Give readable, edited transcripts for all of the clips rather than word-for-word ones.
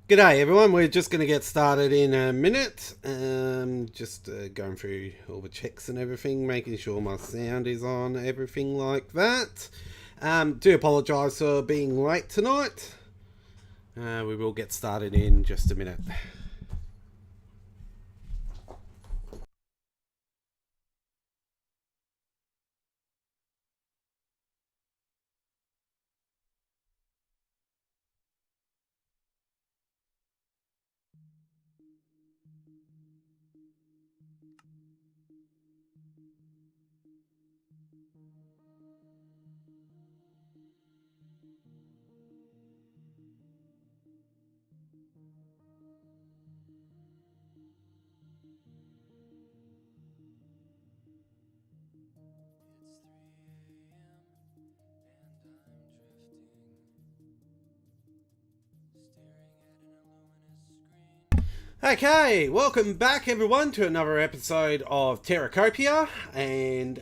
G'day everyone, we're just going to get started in a minute. Just going through all the checks and everything, making sure my sound is on, everything like that. Do apologise for being late tonight. We will get started in just a minute. Okay, welcome back everyone to another episode of Terracopia, and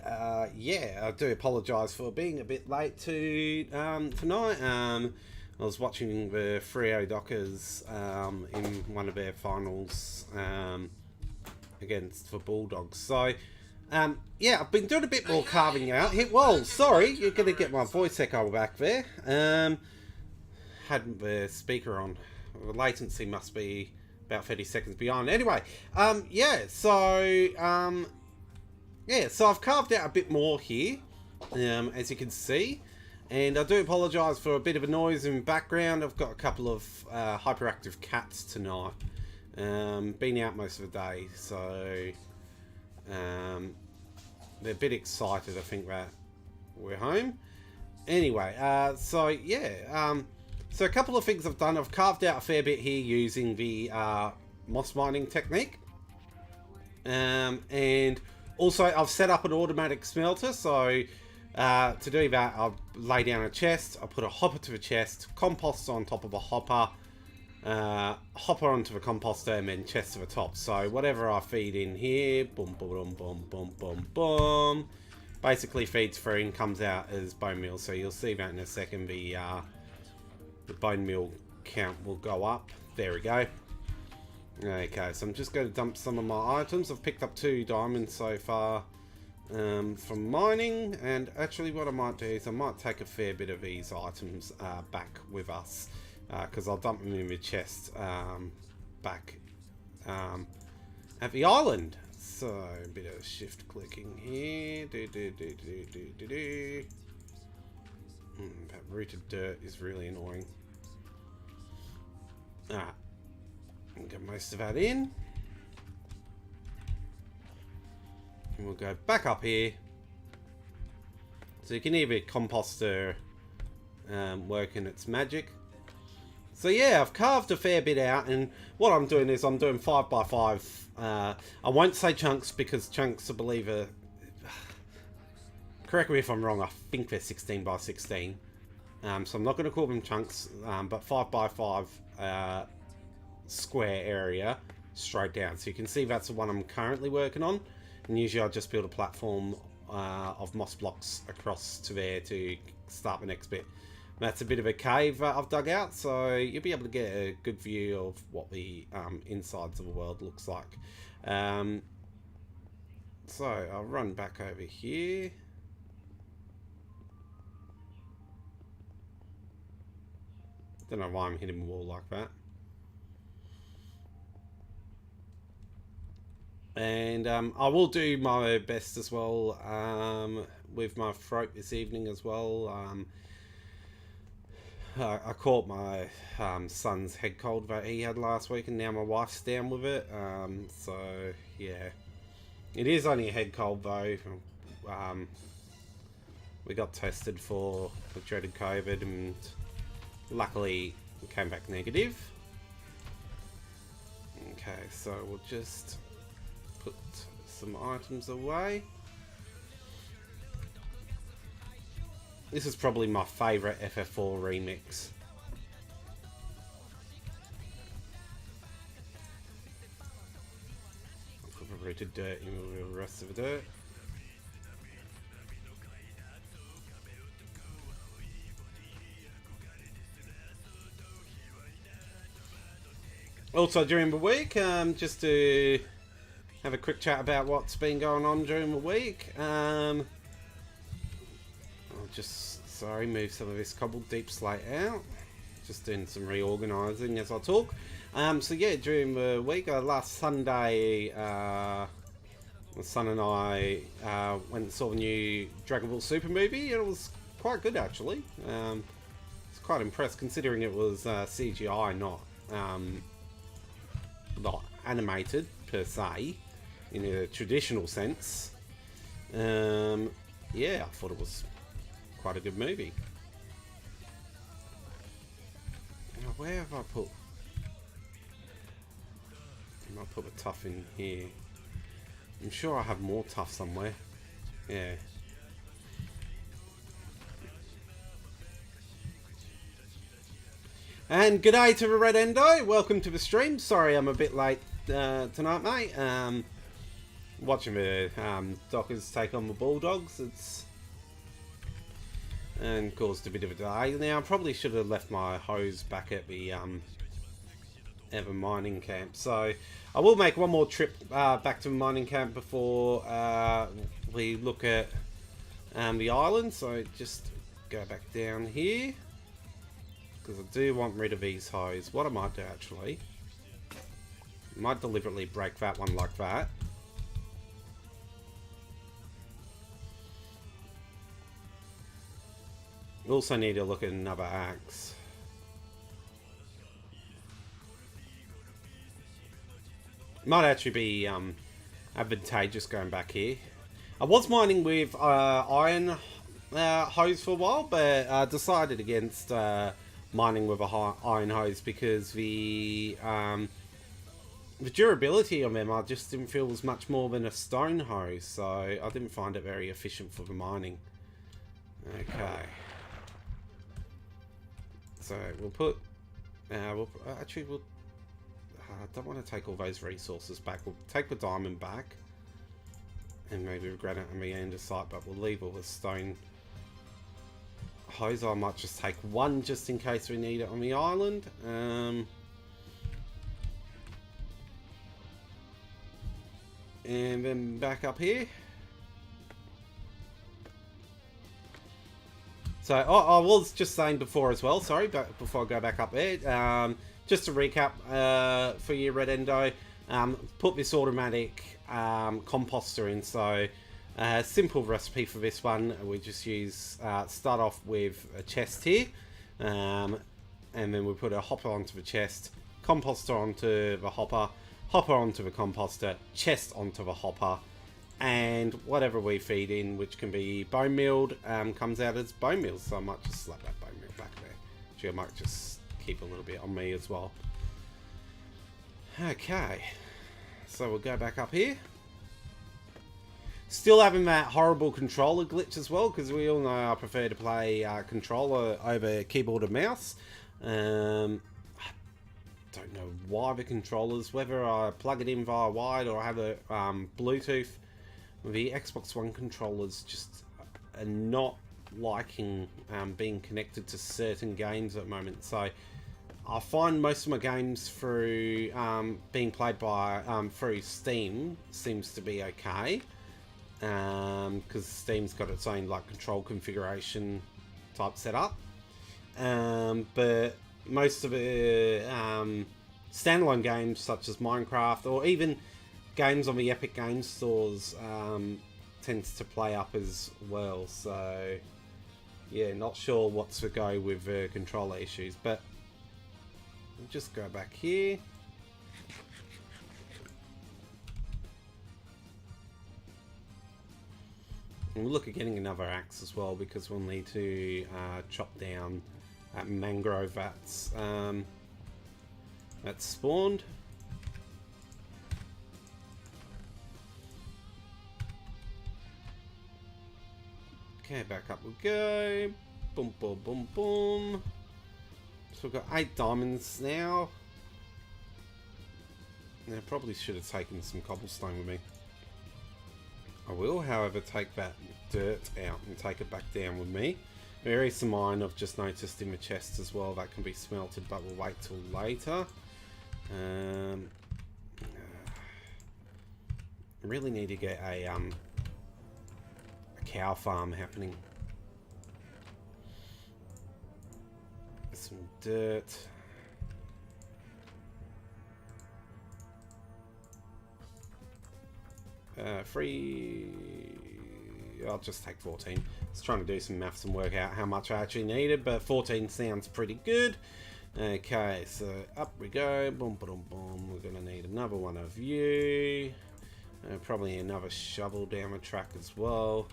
yeah, I do apologise for being a bit late to tonight. I was watching the Freo Dockers in one of their finals against the Bulldogs. So yeah, I've been doing a bit more carving out. Whoa, sorry, you're going to get my voice echo back there. Had the speaker on. The latency must be about 30 seconds behind. Anyway, yeah, so I've carved out a bit more here, as you can see, and I do apologise for a bit of a noise in the background. I've got a couple of hyperactive cats tonight. Been out most of the day, so they're a bit excited, I think, that we're home. Anyway, so yeah, so a couple of things I've done. I've carved out a fair bit here using the moss mining technique. And also I've set up an automatic smelter. So to do that, I'll lay down a chest. I put a hopper to the chest, compost on top of a hopper, hopper onto the composter, and then chest to the top. So whatever I feed in here, boom, boom, boom, boom, boom, boom, basically feeds through and comes out as bone meal. So you'll see that in a second. The bone meal count will go up. There we go. Okay, so I'm just going to dump some of my items. I've picked up 2 diamonds so far from mining, and actually what I might do is I might take a fair bit of these items back with us, because I'll dump them in the chest back at the island. So a bit of shift clicking here. That rooted dirt is really annoying. Alright, get most of that in. And we'll go back up here. So you can hear the composter working its magic. So yeah, I've carved a fair bit out, and what I'm doing is I'm doing 5x5. I won't say chunks because chunks, I believe, are... Correct me if I'm wrong, I think they're 16x16. So I'm not going to call them chunks, but 5x5 square area straight down. So you can see that's the one I'm currently working on. And usually I just build a platform of moss blocks across to there to start the next bit. That's a bit of a cave I've dug out, so you'll be able to get a good view of what the insides of the world looks like. So I'll run back over here. Don't know why I'm hitting the wall like that. And I will do my best as well with my throat this evening as well. I caught my son's head cold that he had last week, and now my wife's down with it. So yeah, it is only a head cold though. We got tested for the dreaded COVID, and luckily it came back negative. Okay, so we'll just put some items away. This is probably my favourite FF4 remix. I'll put the rooted dirt in the rest of the dirt. Also during the week, just to have a quick chat about what's been going on during the week. I'll just, sorry, move some of this cobbled deep slate out. Just doing some reorganising as I talk. So yeah, during the week, last Sunday, my son and I went and saw the new Dragon Ball Super movie, and it was quite good actually. I was quite impressed considering it was CGI, not animated per se, in a traditional sense. Yeah, I thought it was quite a good movie. Now, where have I put? I might put a tough in here. I'm sure I have more tough somewhere. Yeah. And g'day to the Red Endo. Welcome to the stream. Sorry I'm a bit late tonight, mate. Watching the Dockers take on the Bulldogs. And caused a bit of a delay. Now I probably should have left my hose back at the mining camp. So I will make one more trip back to the mining camp before we look at the island. So just go back down here. Because I do want rid of these hose. What I might do actually, I might deliberately break that one like that. Also need to look at another axe. Might actually be advantageous going back here. I was mining with iron hose for a while, but I decided against mining with a iron hose because the durability on them I just didn't feel was much more than a stone hose, so I didn't find it very efficient for the mining. Okay, so we'll put I don't want to take all those resources back. We'll take the diamond back and maybe the granite and the andesite, but we'll leave all the stone hose. I might just take one just in case we need it on the island. And then back up here. So I was just saying before as well, sorry, but before I go back up there, just to recap for you, Red Endo, put this automatic composter in. So simple recipe for this one. We just use start off with a chest here, and then we put a hopper onto the chest, composter onto the hopper, hopper onto the composter, chest onto the hopper, and whatever we feed in, which can be bone milled, comes out as bone meal. So I might just slap that bone meal back there. Actually, I might just keep a little bit on me as well. Okay, so we'll go back up here. Still having that horrible controller glitch as well, because we all know I prefer to play controller over keyboard and mouse. I don't know why the controllers, whether I plug it in via wired or I have a Bluetooth, the Xbox One controllers just are not liking being connected to certain games at the moment. So I find most of my games through being played by through Steam seems to be okay. Because Steam's got its own like control configuration type setup, but most of the standalone games such as Minecraft or even games on the Epic Games stores tends to play up as well. So yeah, not sure what's the go with controller issues, but we'll just go back here. We'll look at getting another axe as well, because we'll need to chop down mangrove that's spawned. Okay, back up we go. Boom, boom, boom, boom. So we've got 8 diamonds now. I probably should have taken some cobblestone with me. I will, however, take that dirt out and take it back down with me. There is some iron I've just noticed in the chest as well that can be smelted, but we'll wait till later. Really need to get a cow farm happening. Some dirt. Free. I'll just take 14. I was trying to do some maths and work out how much I actually needed, but 14 sounds pretty good. Okay, so up we go. Boom, boom, boom. We're going to need another one of you. Probably another shovel down the track as well.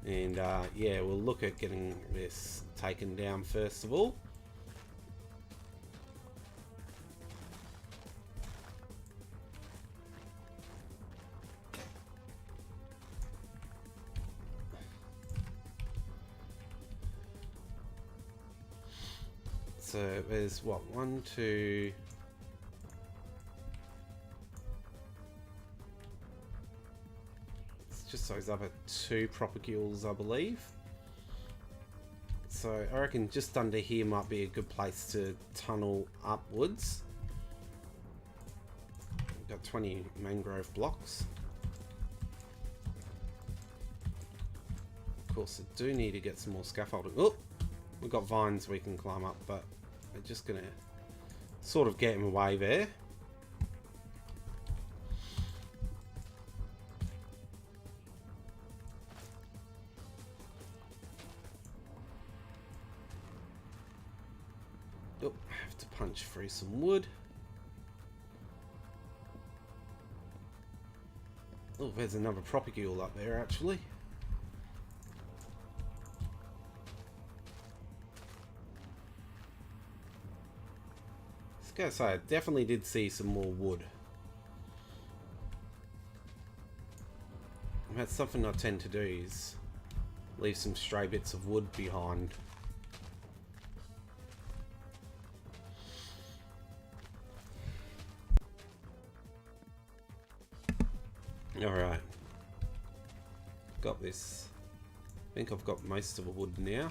And yeah, we'll look at getting this taken down first of all. So there's what, 1, 2. It's just those other 2 propagules, I believe. So I reckon just under here might be a good place to tunnel upwards. We've got 20 mangrove blocks. Of course, I do need to get some more scaffolding. Oh, we've got vines we can climb up, but we're just gonna sort of get in the way there. Oh, I have to punch through some wood. Oh, there's another propagule up there actually. I was gonna say, I definitely did see some more wood. That's something I tend to do, is leave some stray bits of wood behind. Alright. Got this. I think I've got most of the wood now.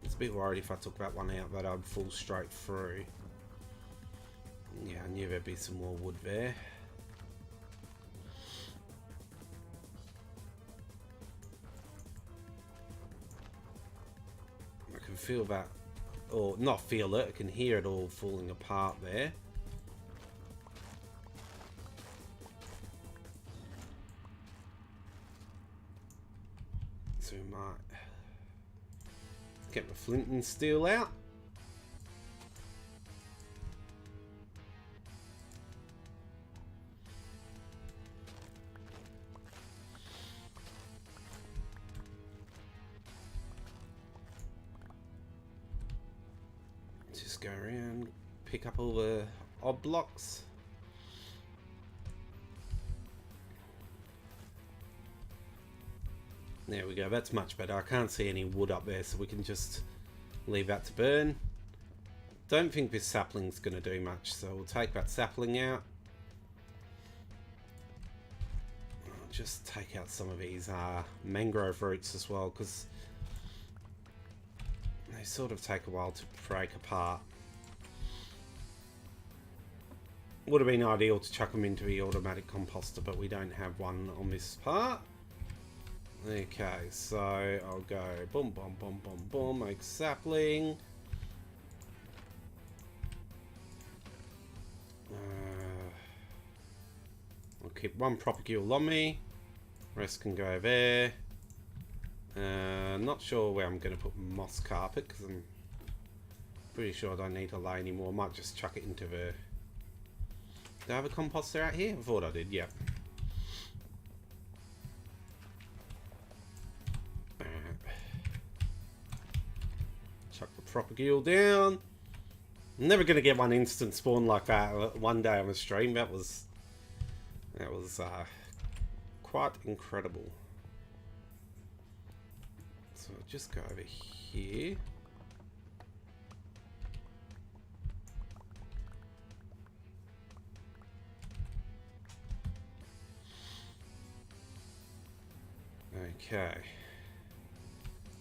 A bit worried if I took that one out that I'd fall straight through. Yeah, I knew there'd be some more wood there. I can feel that, or not feel it, I can hear it all falling apart there. So we might get my flint and steel out. Just go around, pick up all the odd blocks. There we go, that's much better. I can't see any wood up there, so we can just leave that to burn. Don't think this sapling's going to do much, so we'll take that sapling out. I'll just take out some of these mangrove roots as well, because they sort of take a while to break apart. Would have been ideal to chuck them into the automatic composter, but we don't have one on this part. Okay, so I'll go boom, boom, boom, boom, boom, make sapling. I'll keep one propagule on me. Rest can go there. Not sure where I'm going to put moss carpet because I'm pretty sure I don't need to lay anymore. I might just chuck it into the... Do I have a composter out here? I thought I did, yeah. Chuck the propagule down. I'm never going to get one instant spawn like that one day on the stream. That was quite incredible. So I'll just go over here. Okay.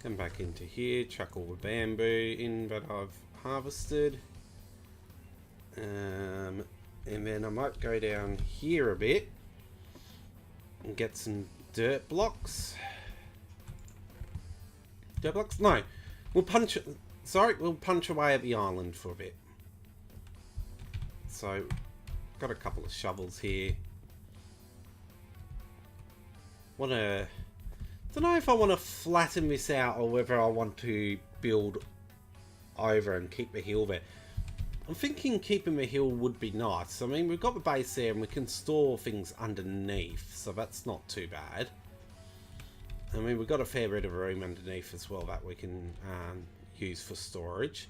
Come back into here, chuck all the bamboo in that I've harvested. And then I might go down here a bit and get some dirt blocks. Dirt blocks? No. We'll punch away at the island for a bit. So, got a couple of shovels here. Don't know if I want to flatten this out or whether I want to build over and keep the hill there. I'm thinking keeping the hill would be nice. I mean, we've got the base there and we can store things underneath, so that's not too bad. I mean, we've got a fair bit of room underneath as well that we can use for storage.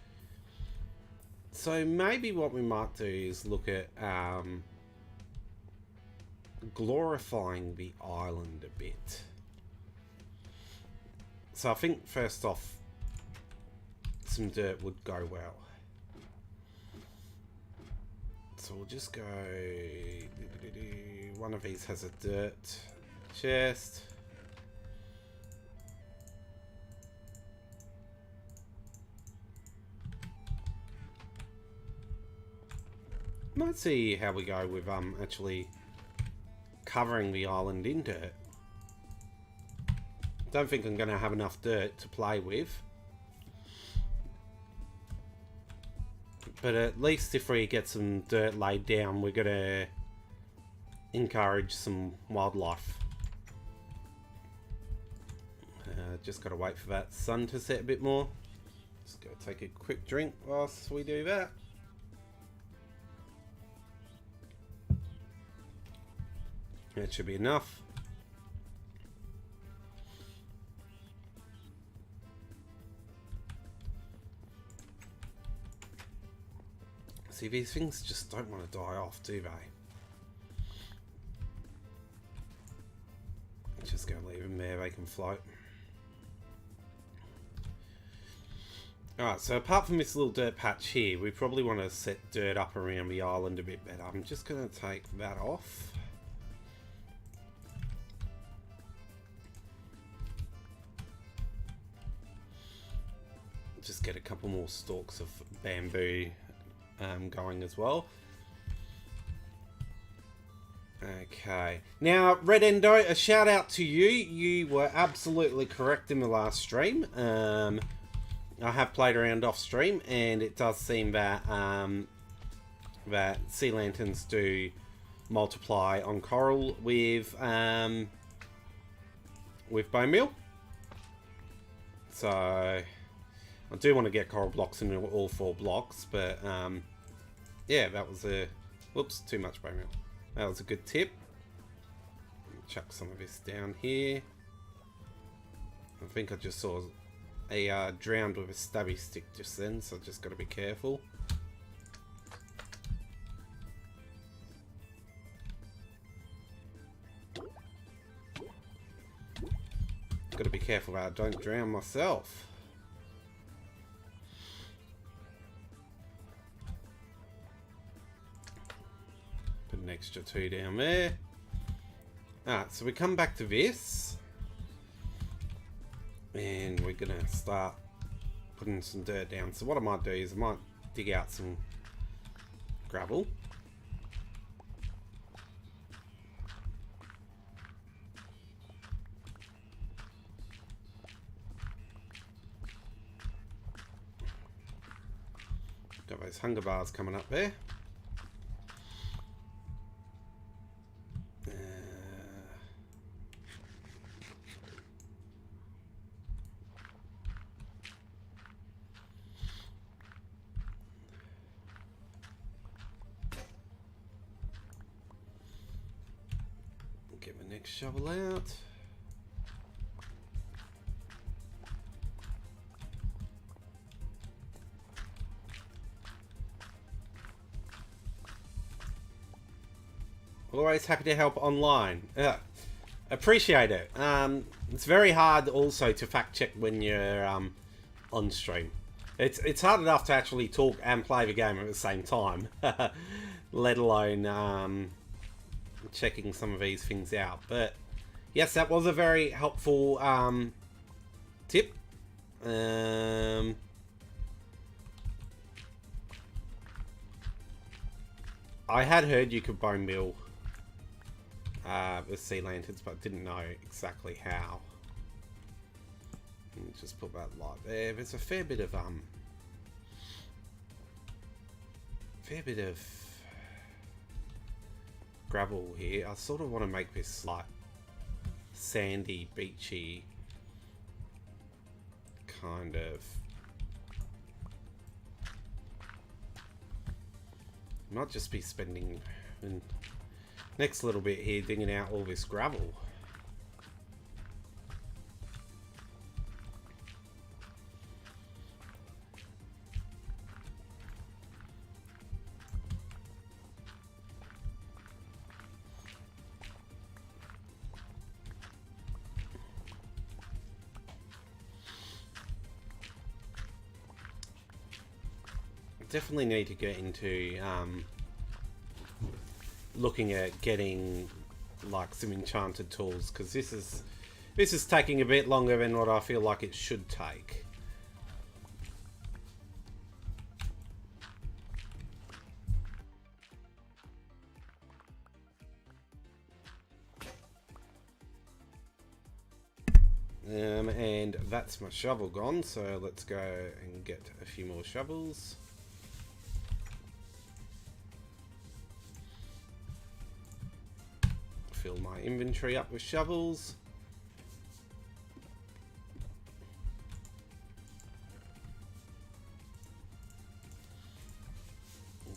So maybe what we might do is look at glorifying the island a bit. So I think first off, some dirt would go well. So we'll just go... One of these has a dirt chest. Might see how we go with actually covering the island in dirt. Don't think I'm going to have enough dirt to play with. But at least if we get some dirt laid down, we're going to encourage some wildlife. Just got to wait for that sun to set a bit more. Just go take a quick drink whilst we do that. That should be enough. See, these things just don't want to die off, do they? Just go leave them there, they can float. Alright, so apart from this little dirt patch here, we probably want to set dirt up around the island a bit better. I'm just going to take that off. Just get a couple more stalks of bamboo going as well. Okay. Now, Red Endo, a shout out to you. You were absolutely correct in the last stream. I have played around off stream, and it does seem that that sea lanterns do multiply on coral with bone meal. So I do want to get coral blocks in all 4 blocks, but yeah, that was a... Whoops, too much bone meal. That was a good tip. Chuck some of this down here. I think I just saw a drowned with a stabby stick just then, so just got to be careful. Got to be careful that I don't drown myself. Put an extra 2 down there. Alright, so we come back to this. And we're going to start putting some dirt down. So what I might do is I might dig out some gravel. Got those hunger bars coming up there. Get my next shovel out. Always happy to help online. Appreciate it. It's very hard also to fact check when you're on stream. It's hard enough to actually talk and play the game at the same time, let alone checking some of these things out. But yes, that was a very helpful tip. I had heard you could bone meal with sea lanterns, but didn't know exactly how. Just put that light there. There's a fair bit of gravel here. I sort of want to make this like sandy, beachy kind of. Might just be spending the next little bit here digging out all this gravel. Definitely need to get into looking at getting like some enchanted tools, because this is taking a bit longer than what I feel like it should take. And that's my shovel gone, so let's go and get a few more shovels. Fill my inventory up with shovels.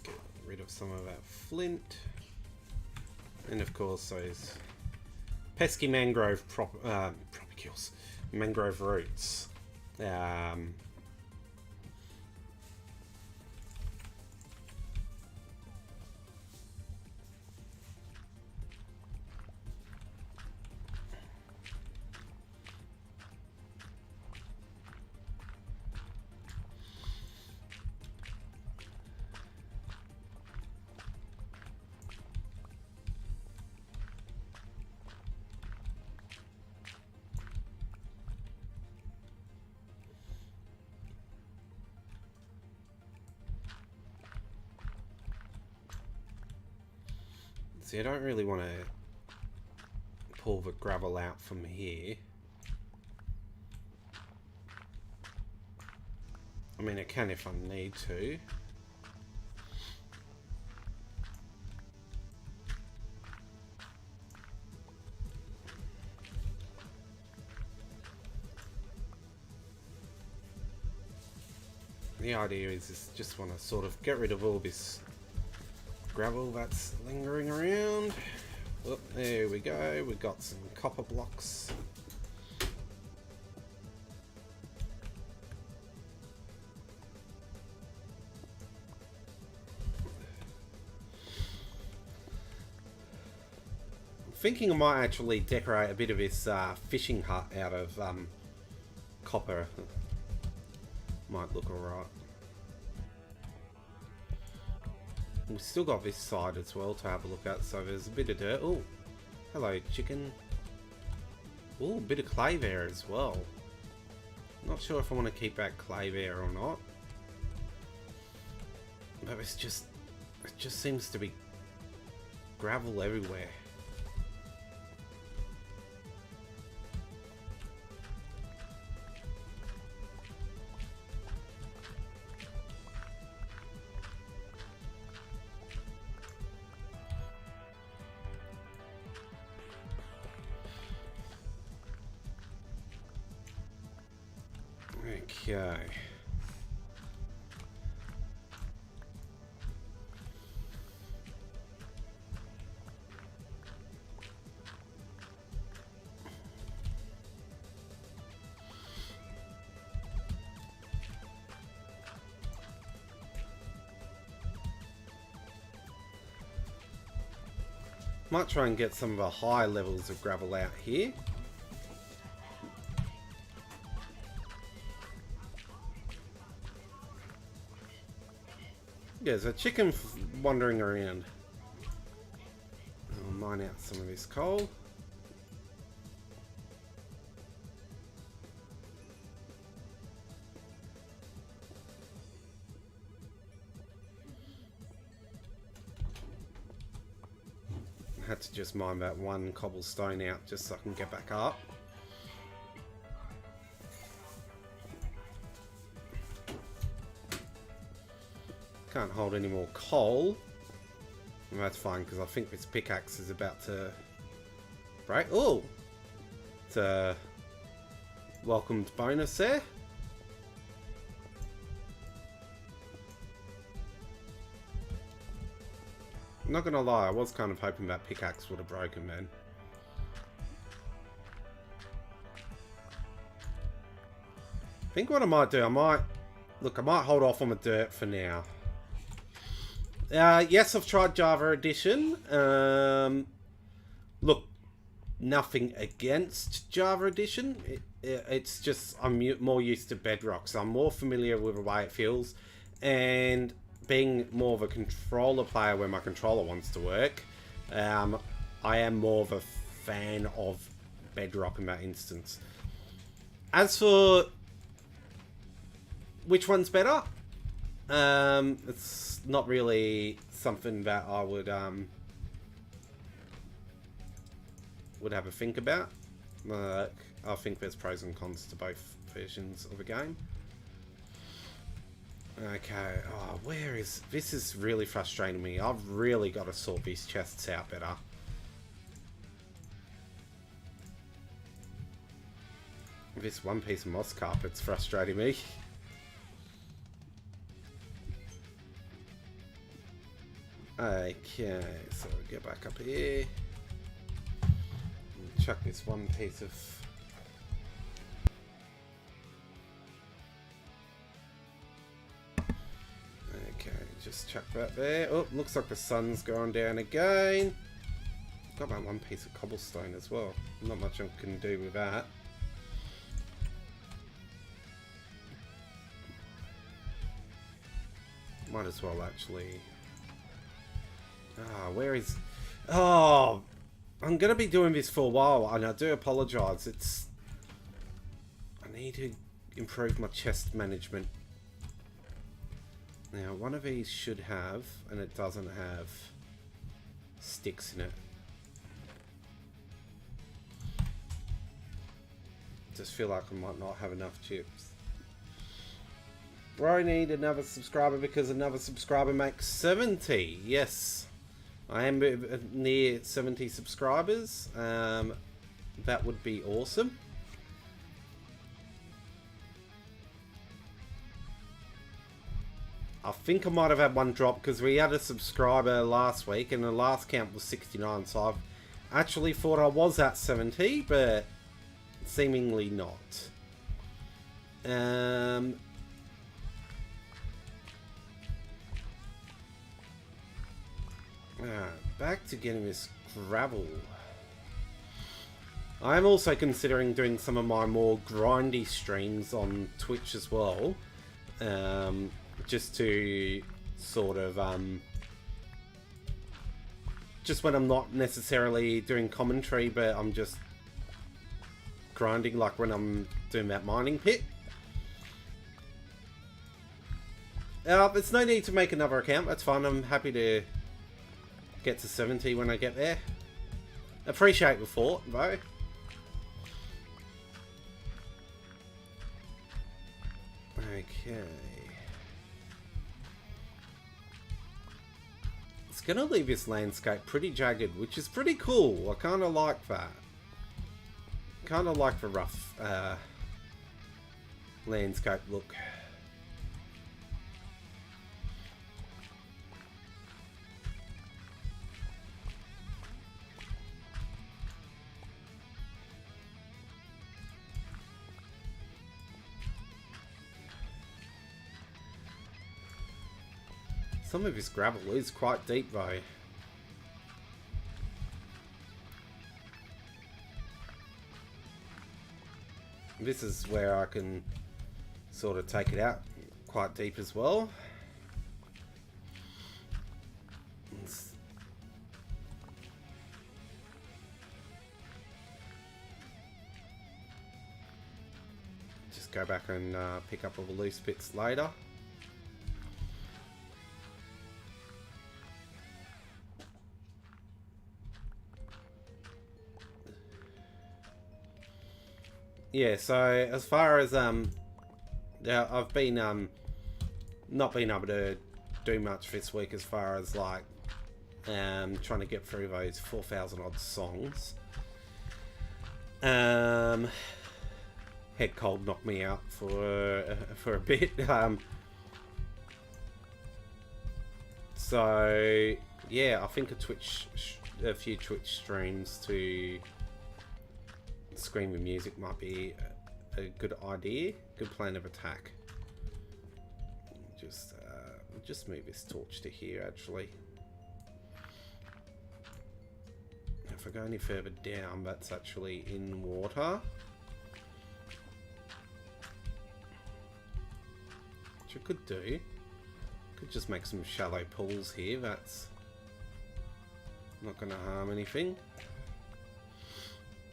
Get rid of some of that flint. And of course those pesky mangrove propagules, mangrove roots. See, I don't really want to pull the gravel out from here. I mean, I can if I need to. The idea is just want to sort of get rid of all this gravel that's lingering around. Oh, there we go. We got some copper blocks. I'm thinking I might actually decorate a bit of this fishing hut out of copper. Might look alright. We've still got this side as well to have a look at, so there's a bit of dirt. Oh, hello chicken. Oh, a bit of clay there as well. Not sure if I want to keep that clay there or not. But it just seems to be gravel everywhere. Okay. Might try and get some of the high levels of gravel out here. Yeah, there's a chicken wandering around. I'll mine out some of this coal. I had to just mine that one cobblestone out just so I can get back up. Can't hold any more coal. And that's fine because I think this pickaxe is about to break. Oh! It's a welcomed bonus there. I'm not gonna lie, I was kind of hoping that pickaxe would have broken, man. I think what I might do, I might hold off on the dirt for now. Yes, I've tried Java Edition. Look, nothing against Java Edition. It's just I'm more used to Bedrock, so I'm more familiar with the way it feels. And being more of a controller player where my controller wants to work, I am more of a fan of Bedrock in that instance. As for which one's better, it's not really something that I would have a think about. I think there's pros and cons to both versions of the game. Okay, oh, where is... This is really frustrating me. I've really got to sort these chests out better. This one piece of moss carpet's frustrating me. Okay, so we'll get back up here. Chuck this one piece of... Okay, just chuck that there. Oh, looks like the sun's going down again. Got that one piece of cobblestone as well. Not much I can do with that. Might as well actually... Ah, where is... Oh, I'm going to be doing this for a while, and I do apologise. It's... I need to improve my chest management. Now, one of these should have, and it doesn't have, sticks in it. Just feel like I might not have enough chips. I need another subscriber because another subscriber makes 70. Yes. I am near 70 subscribers. That would be awesome. I think I might have had one drop because we had a subscriber last week and the last count was 69. So I've actually thought I was at 70, but seemingly not. Back to getting this gravel. I'm also considering doing some of my more grindy streams on Twitch as well. Just to sort of... just when I'm not necessarily doing commentary, but I'm just grinding, like when I'm doing that mining pit. There's no need to make another account. That's fine. I'm happy to get to 70 when I get there. Appreciate the thought, though. Okay. It's gonna leave this landscape pretty jagged, which is pretty cool. I kind of like that. Kind of like the rough landscape look. Some of this gravel is quite deep though. This is where I can sort of take it out quite deep as well. Just go back and pick up all the loose bits later. yeah, so as far as yeah, I've been not been able to do much this week as far as like trying to get through those 4,000 odd songs. Head cold knocked me out for a bit. So yeah, I think a few Twitch streams to screen with music might be a good idea, good plan of attack. Just move this torch to here actually. If I go any further down, that's actually in water. Which I could do. Could just make some shallow pools here, that's not going to harm anything.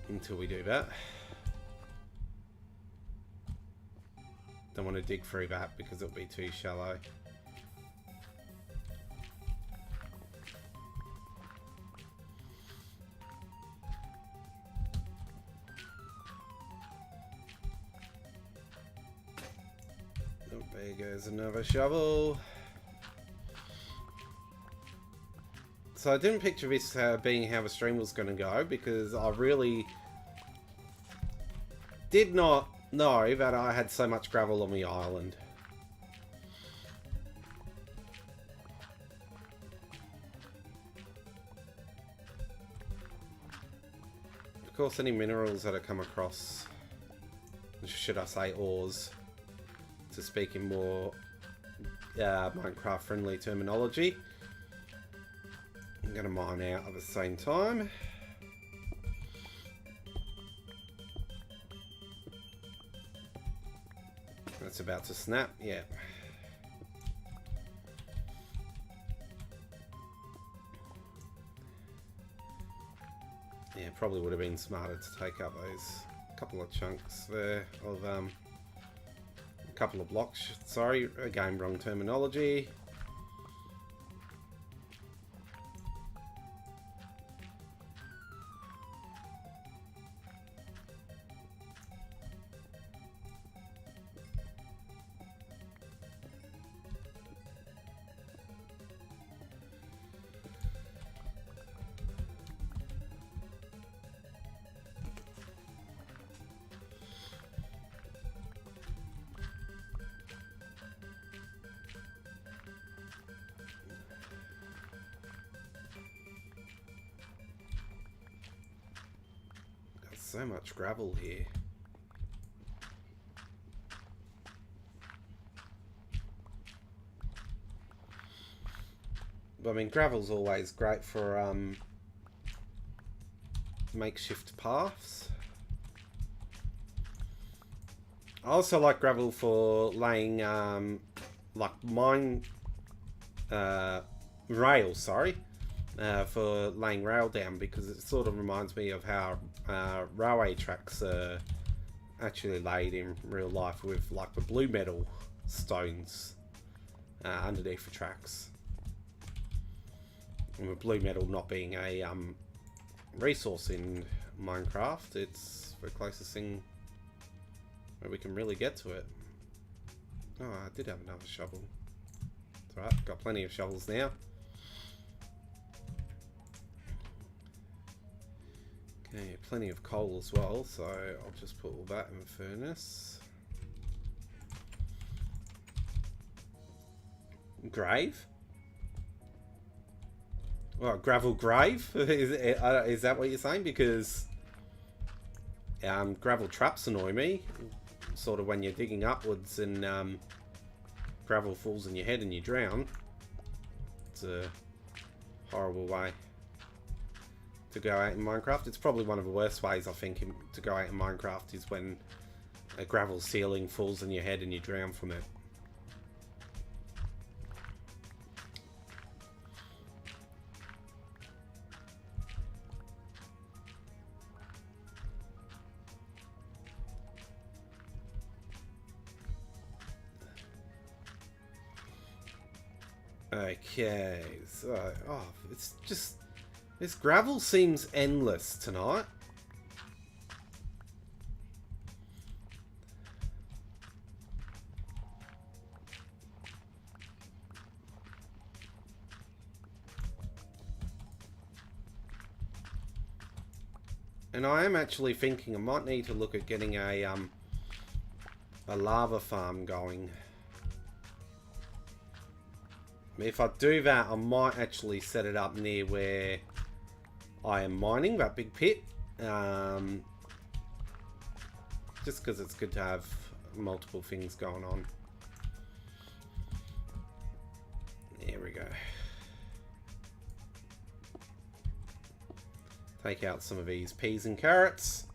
Until we do that. Don't want to dig through that because it'll be too shallow. Oh, there goes another shovel. So I didn't picture this being how the stream was going to go because I really did not know that I had so much gravel on the island. Of course, any minerals that I come across, should I say ores, to speak in more Minecraft friendly terminology, I'm going to mine out at the same time. That's about to snap, yeah. Yeah, probably would have been smarter to take up those couple of chunks there of a couple of blocks. Sorry, again, wrong terminology. So much gravel here. But I mean, gravel's always great for makeshift paths. I also like gravel for laying like mine rail, sorry. For laying rail down, because it sort of reminds me of how railway tracks are actually laid in real life, with like the blue metal stones underneath the tracks. And with blue metal not being a resource in Minecraft, it's the closest thing where we can really get to it. Oh, I did have another shovel. It's alright, got plenty of shovels now. Okay, plenty of coal as well, so I'll just put all that in the furnace. Grave? Well, gravel grave? Is that what you're saying? Because gravel traps annoy me. Sort of when you're digging upwards and gravel falls in your head and you drown. It's a horrible way to go out in Minecraft. It's probably one of the worst ways, I think, to go out in Minecraft is when a gravel ceiling falls in your head and you drown from it. Okay, so, oh, it's just, this gravel seems endless tonight. And I am actually thinking I might need to look at getting a lava farm going. If I do that, I might actually set it up near where I am mining, that big pit. Just because it's good to have multiple things going on. There we go. Take out some of these peas and carrots.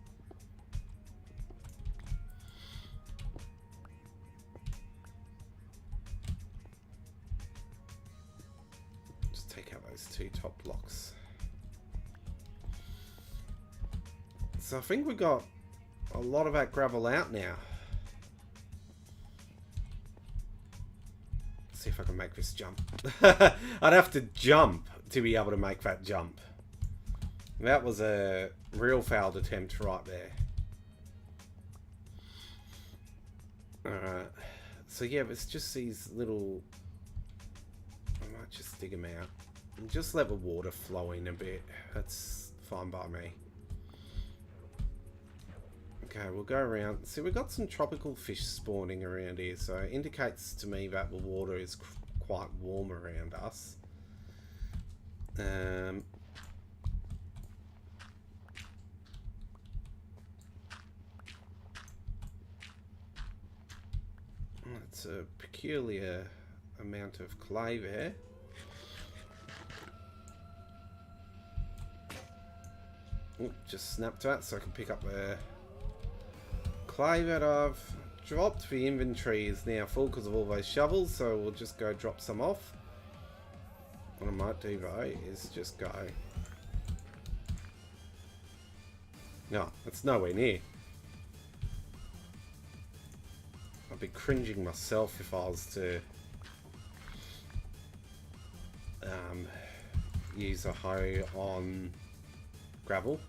Just take out those 2 top blocks. So I think we got a lot of that gravel out now. Let's see if I can make this jump. I'd have to jump to be able to make that jump. That was a real failed attempt right there. Alright. So yeah, it's just these little... I might just dig them out. And just let the water flow in a bit. That's fine by me. Okay, we'll go around. See, we've got some tropical fish spawning around here, so it indicates to me that the water is quite warm around us. It's a peculiar amount of clay there. Ooh, just snapped that so I can pick up the clay that I've dropped. The inventory is now full because of all those shovels, so we'll just go drop some off. What I might do though is just go... No, it's nowhere near. I'd be cringing myself if I was to use a hoe on gravel.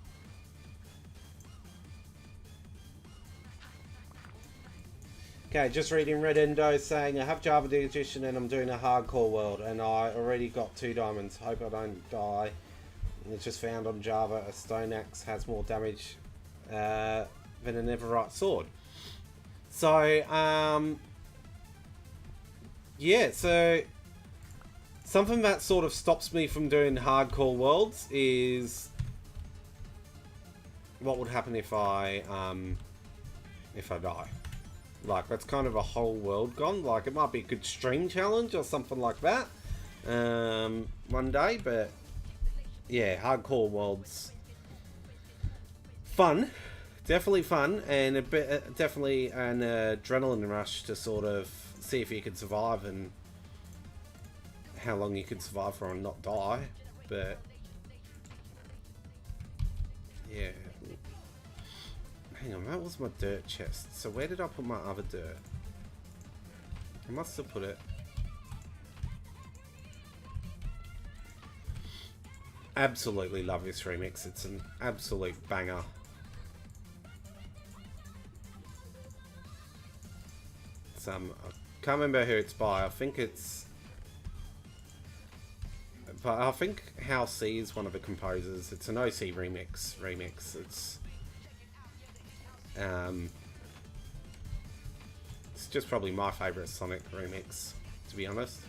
Okay, just reading Red Endo saying, I have Java Edition and I'm doing a hardcore world and I already got 2 diamonds. Hope I don't die. It's just found on Java a stone axe has more damage than a netherite sword. So, yeah, so something that sort of stops me from doing hardcore worlds is what would happen if I die. Like, that's kind of a whole world gone. Like, it might be a good stream challenge or something like that one day, but yeah, hardcore worlds, fun. Definitely fun, and a bit, definitely an adrenaline rush to sort of see if you can survive and how long you can survive for and not die. But yeah, hang on, that was my dirt chest. So where did I put my other dirt? I must have put it. Absolutely love this remix. It's an absolute banger. I can't remember who it's by. I think it's... But I think Hal C is one of the composers. It's an OC remix. It's... It's just probably my favourite Sonic remix, to be honest.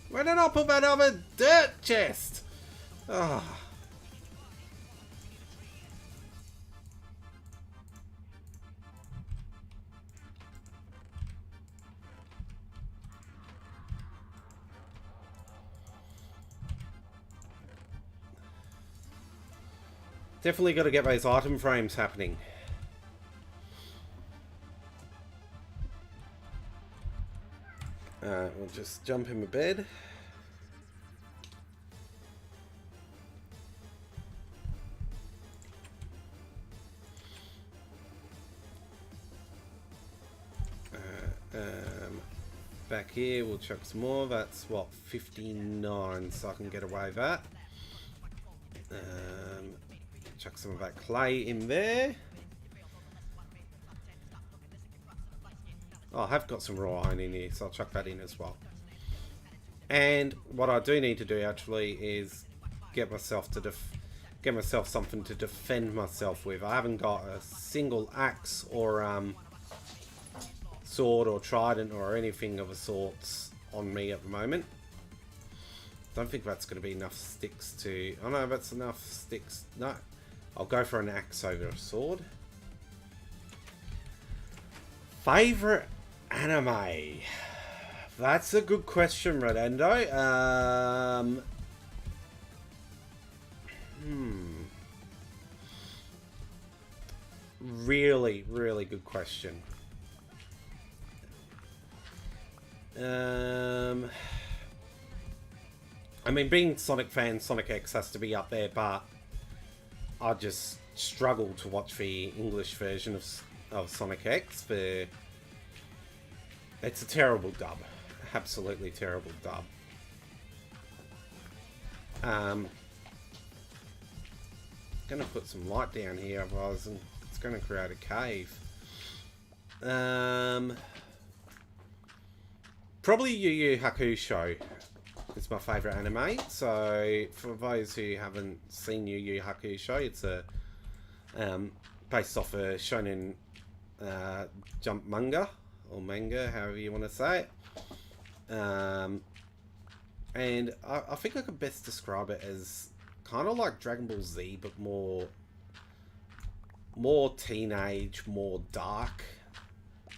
Where did I put that other dirt chest? Oh. Definitely got to get those item frames happening. We'll just jump in my bed. Back here, we'll chuck some more. That's what, 59, so I can get away with that. Chuck some of that clay in there. Oh, I have got some raw iron in here, so I'll chuck that in as well. And what I do need to do actually is get myself to get myself something to defend myself with. I haven't got a single axe or sword or trident or anything of a sorts on me at the moment. Don't think that's going to be enough sticks to... Oh no, that's enough sticks. No, I'll go for an axe over a sword. Favorite anime? That's a good question, Rodendo. Really, really good question. I mean, being Sonic fan, Sonic X has to be up there, but I just struggle to watch the English version of Sonic X. It's a terrible dub. Absolutely terrible dub. Gonna put some light down here, otherwise it's gonna create a cave. Probably Yu Yu Hakusho is my favourite anime. So for those who haven't seen Yu Yu Hakusho, it's a based off a shonen jump manga or manga, however you want to say it. And I think I could best describe it as kind of like Dragon Ball Z, but more teenage, more dark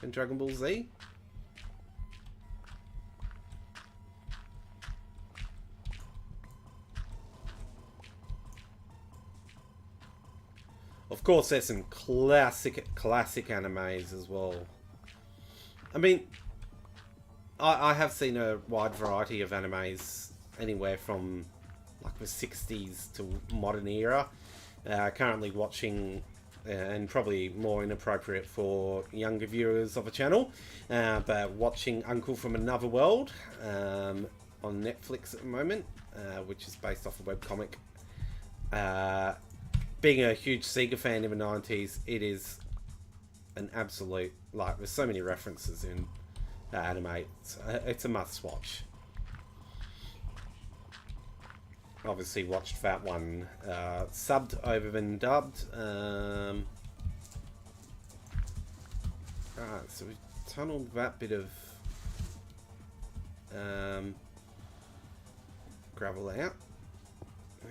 than Dragon Ball Z. Of course, there's some classic animes as well. I mean, I have seen a wide variety of animes, anywhere from like the 60s to modern era. Currently watching, and probably more inappropriate for younger viewers of a channel, but watching Uncle from Another World on Netflix at the moment, which is based off a webcomic. Being a huge Sega fan in the 90s, it is an absolute, like, there's so many references in that anime. It's a must watch. Obviously watched that one subbed over than dubbed. Alright, so we tunneled that bit of gravel out.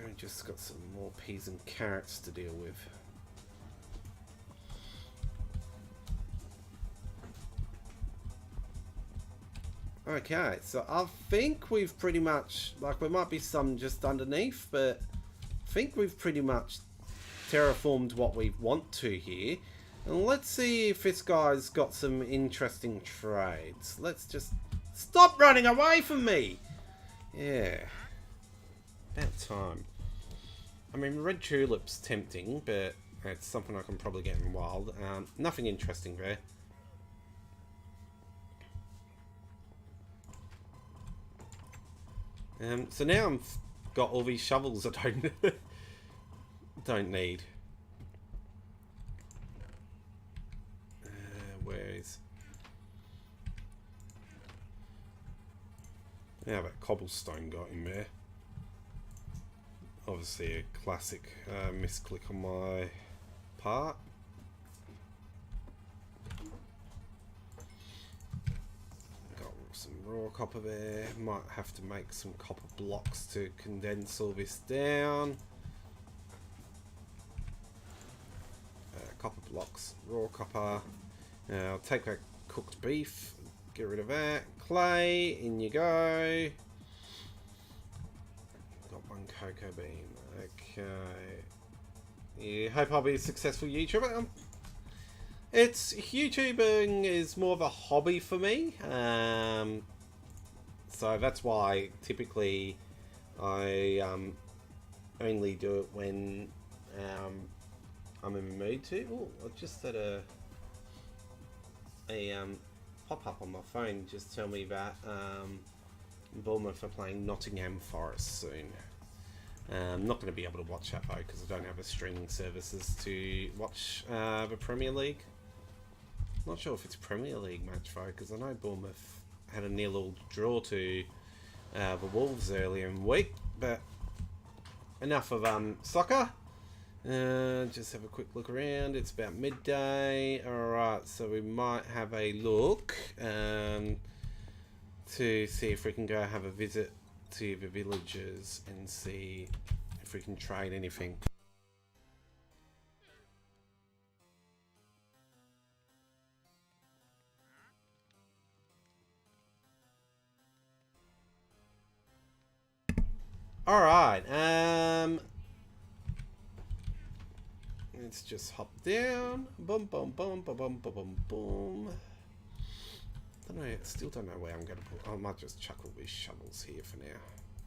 We just got some more peas and carrots to deal with. Okay, so I think we've pretty much, like, there might be some just underneath, but I think we've pretty much terraformed what we want to here. And let's see if this guy's got some interesting trades. Let's just... Stop running away from me! Yeah. About time. I mean, red tulip's tempting, but it's something I can probably get in wild. Nothing interesting there. So now I've got all these shovels I don't need. Where is... Yeah, that cobblestone got in there. Obviously a classic misclick on my part. Got some raw copper there. Might have to make some copper blocks to condense all this down. Copper blocks, raw copper. I'll take that cooked beef, get rid of that. Clay, in you go. One cocoa bean. Okay. Yeah, hope I'll be a successful YouTuber. YouTubing is more of a hobby for me. So that's why typically I only do it when I'm in the mood to. Oh, I just had a pop up on my phone. Just tell me that Bournemouth are playing Nottingham Forest soon. I'm not going to be able to watch that though because I don't have a streaming services to watch the Premier League. Not sure if it's a Premier League match though, because I know Bournemouth had a 0-0 draw to the Wolves earlier in the week. But enough of soccer. Just have a quick look around. It's about midday. Alright, so we might have a look to see if we can go have a visit to the villagers and see if we can trade anything. Alright, let's just hop down. Boom, boom, boom, boom, boom, boom, boom, boom. Still don't know where I'm going to put. I might just chuck all these shovels here for now.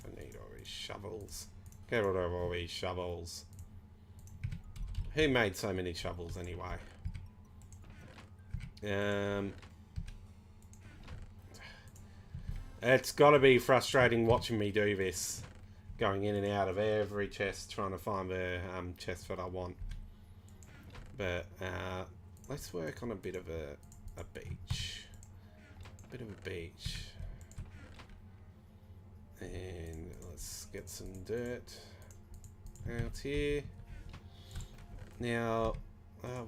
Don't need all these shovels. Get rid of all these shovels. Who made so many shovels anyway? It's got to be frustrating watching me do this. Going in and out of every chest, trying to find the chest that I want. But let's work on a bit of a beach. Bit of a beach. And let's get some dirt out here. Now, I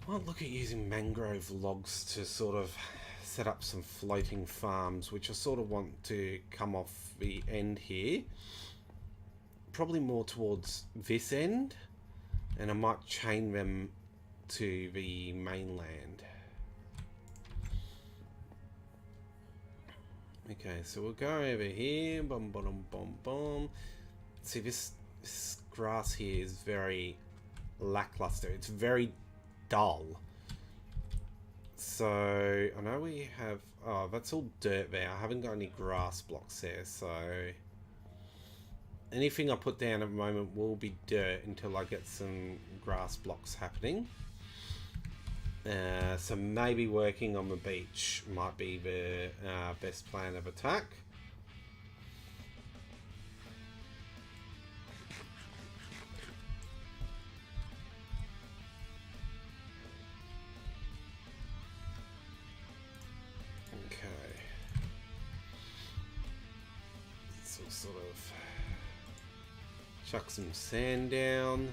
might look at using mangrove logs to sort of set up some floating farms, which I sort of want to come off the end here. Probably more towards this end. And I might chain them to the mainland. Okay, so we'll go over here. Boom, boom, boom, boom. See, this grass here is very lackluster. It's very dull. So, I know we have... Oh, that's all dirt there. I haven't got any grass blocks there, so... Anything I put down at the moment will be dirt until I get some grass blocks happening. So maybe working on the beach might be the best plan of attack. Okay. So sort of chuck some sand down.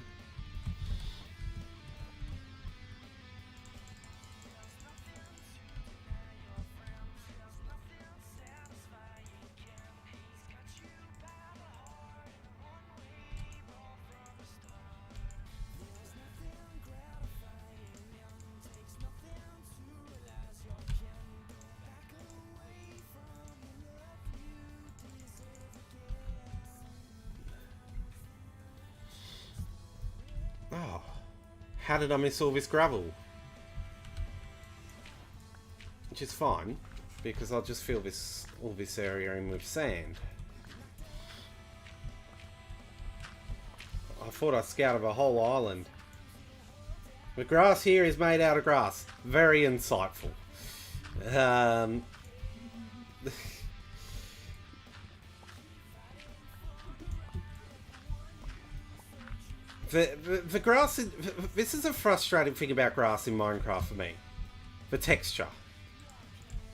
Oh, how did I miss all this gravel? Which is fine, because I'll just fill all this area in with sand. I thought I scouted the whole island. The grass here is made out of grass. Very insightful. The grass, this is a frustrating thing about grass in Minecraft for me. The texture.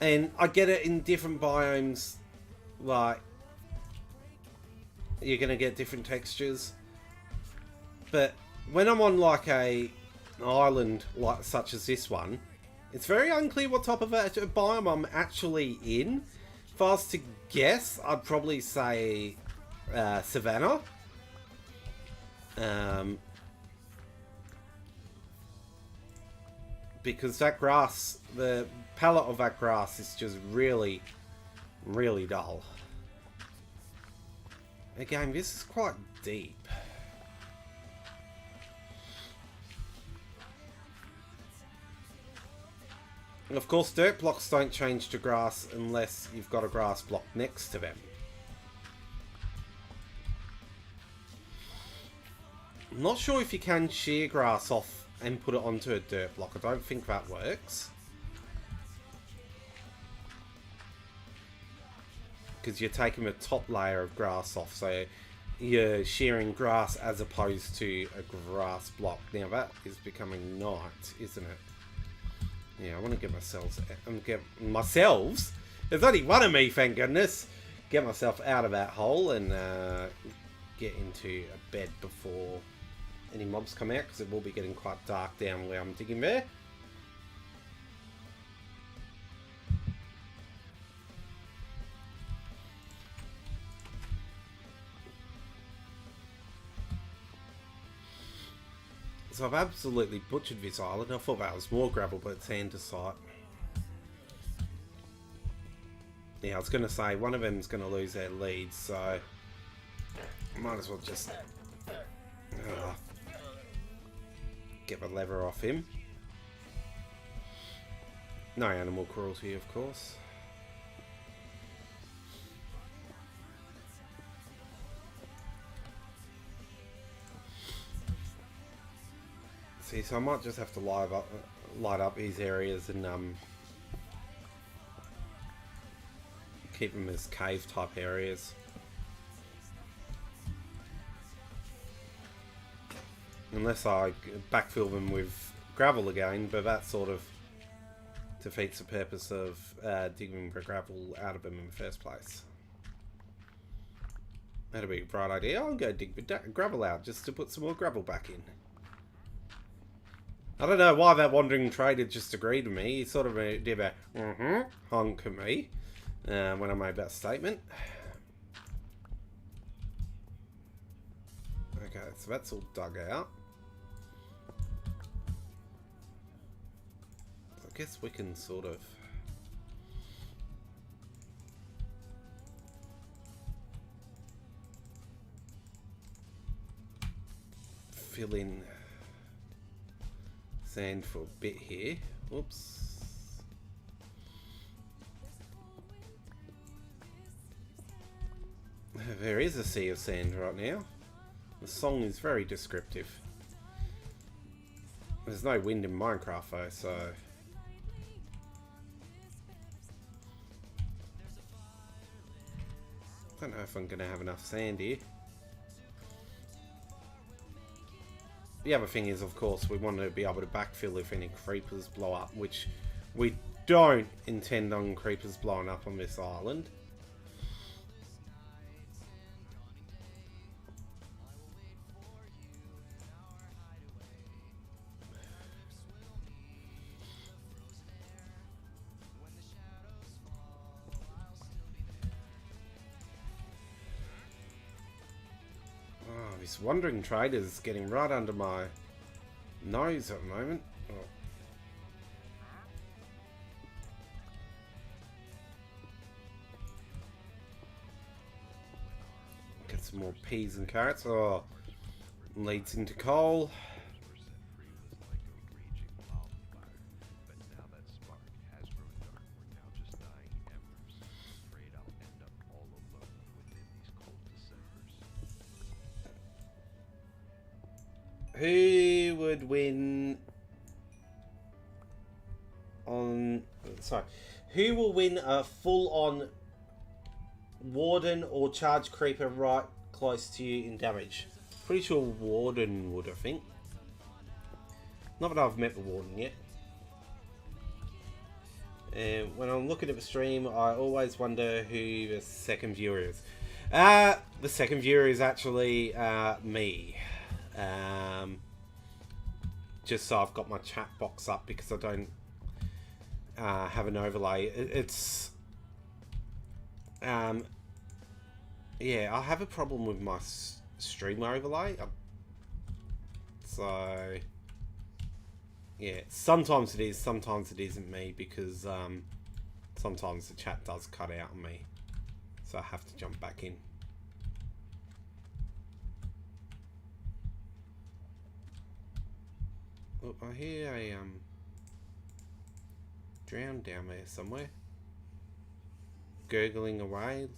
And I get it in different biomes, like, you're going to get different textures. But when I'm on like an island like such as this one, it's very unclear what type of biome I'm actually in. If I was to guess, I'd probably say savanna. Because that grass, the palette of that grass is just really, really dull. Again, this is quite deep. And of course, dirt blocks don't change to grass unless you've got a grass block next to them. I'm not sure if you can shear grass off and put it onto a dirt block. I don't think that works. Because you're taking the top layer of grass off, so you're shearing grass as opposed to a grass block. Now that is becoming night, isn't it? Yeah, I want to get myself... There's only one of me, thank goodness. get myself out of that hole and get into a bed before any mobs come out, because it will be getting quite dark down where I'm digging there. So I've absolutely butchered this island. I thought that was more gravel, but it's andesite. Yeah, I was going to say, one of them's going to lose their lead, so I might as well just get the lever off him. No animal cruelty, of course. See, so I might just have to light up these areas and keep them as cave type areas. Unless I backfill them with gravel again, but that sort of defeats the purpose of digging the gravel out of them in the first place. That'd be a bright idea. I'll go dig the gravel out just to put some more gravel back in. I don't know why that wandering trader just agreed with me. He sort of did a honk at me when I made that statement. Okay, so that's all dug out. So I guess we can sort of fill in sand for a bit here. Whoops. There is a sea of sand right now. The song is very descriptive. There's no wind in Minecraft though, so I don't know if I'm going to have enough sand here. The other thing is, of course, we want to be able to backfill if any creepers blow up, which we don't intend on creepers blowing up on this island. This wandering trader's getting right under my nose at the moment. Oh. Get some more peas and carrots. Oh, leads into coal. Who would win on... Sorry. Who will win a full-on Warden or Charge Creeper right close to you in damage? Pretty sure Warden would, I think. Not that I've met the Warden yet. And when I'm looking at the stream, I always wonder who the second viewer is. The second viewer is actually me. Just so I've got my chat box up, because I don't have an overlay. It's yeah, I have a problem with my streamer overlay. So yeah, sometimes it is, sometimes it isn't me, because sometimes the chat does cut out on me, so I have to jump back in. Oh, I hear a drown down there somewhere, gurgling away.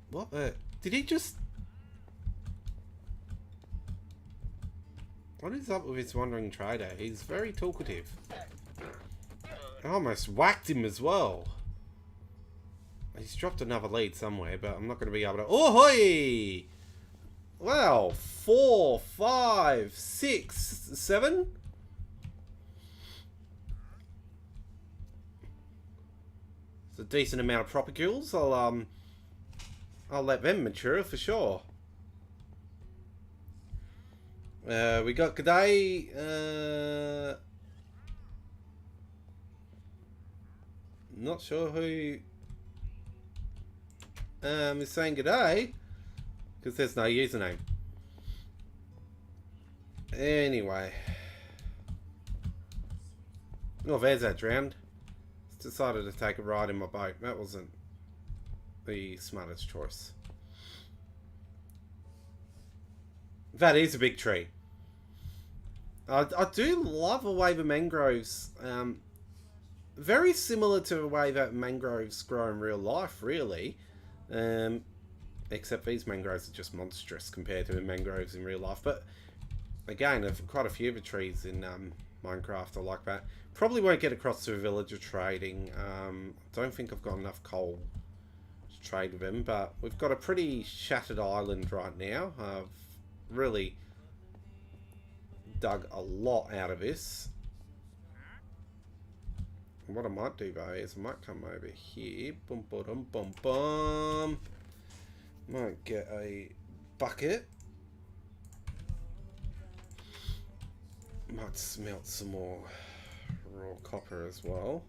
What the? Did he just? What is up with this wandering trader? He's very talkative. I almost whacked him as well. He's dropped another lead somewhere, but I'm not going to be able to... Oh, hoi! Wow, 4, 5, 6, 7? It's a decent amount of propagules. I'll let them mature for sure. We got G'day. Not sure who is saying G'day, because there's no username. Anyway. Oh, there's that drowned. Decided to take a ride in my boat. That wasn't the smartest choice. That is a big tree. I do love a wave of mangroves. Very similar to the way that mangroves grow in real life, really. Except these mangroves are just monstrous compared to the mangroves in real life. But again, quite a few of the trees in Minecraft are like that. Probably won't get across to a villager trading. Don't think I've got enough coal to trade with them, but we've got a pretty shattered island right now. I've really dug a lot out of this. And what I might do though is I might come over here. Boom, boom, boom, boom. Might get a bucket. Might smelt some more raw copper as well.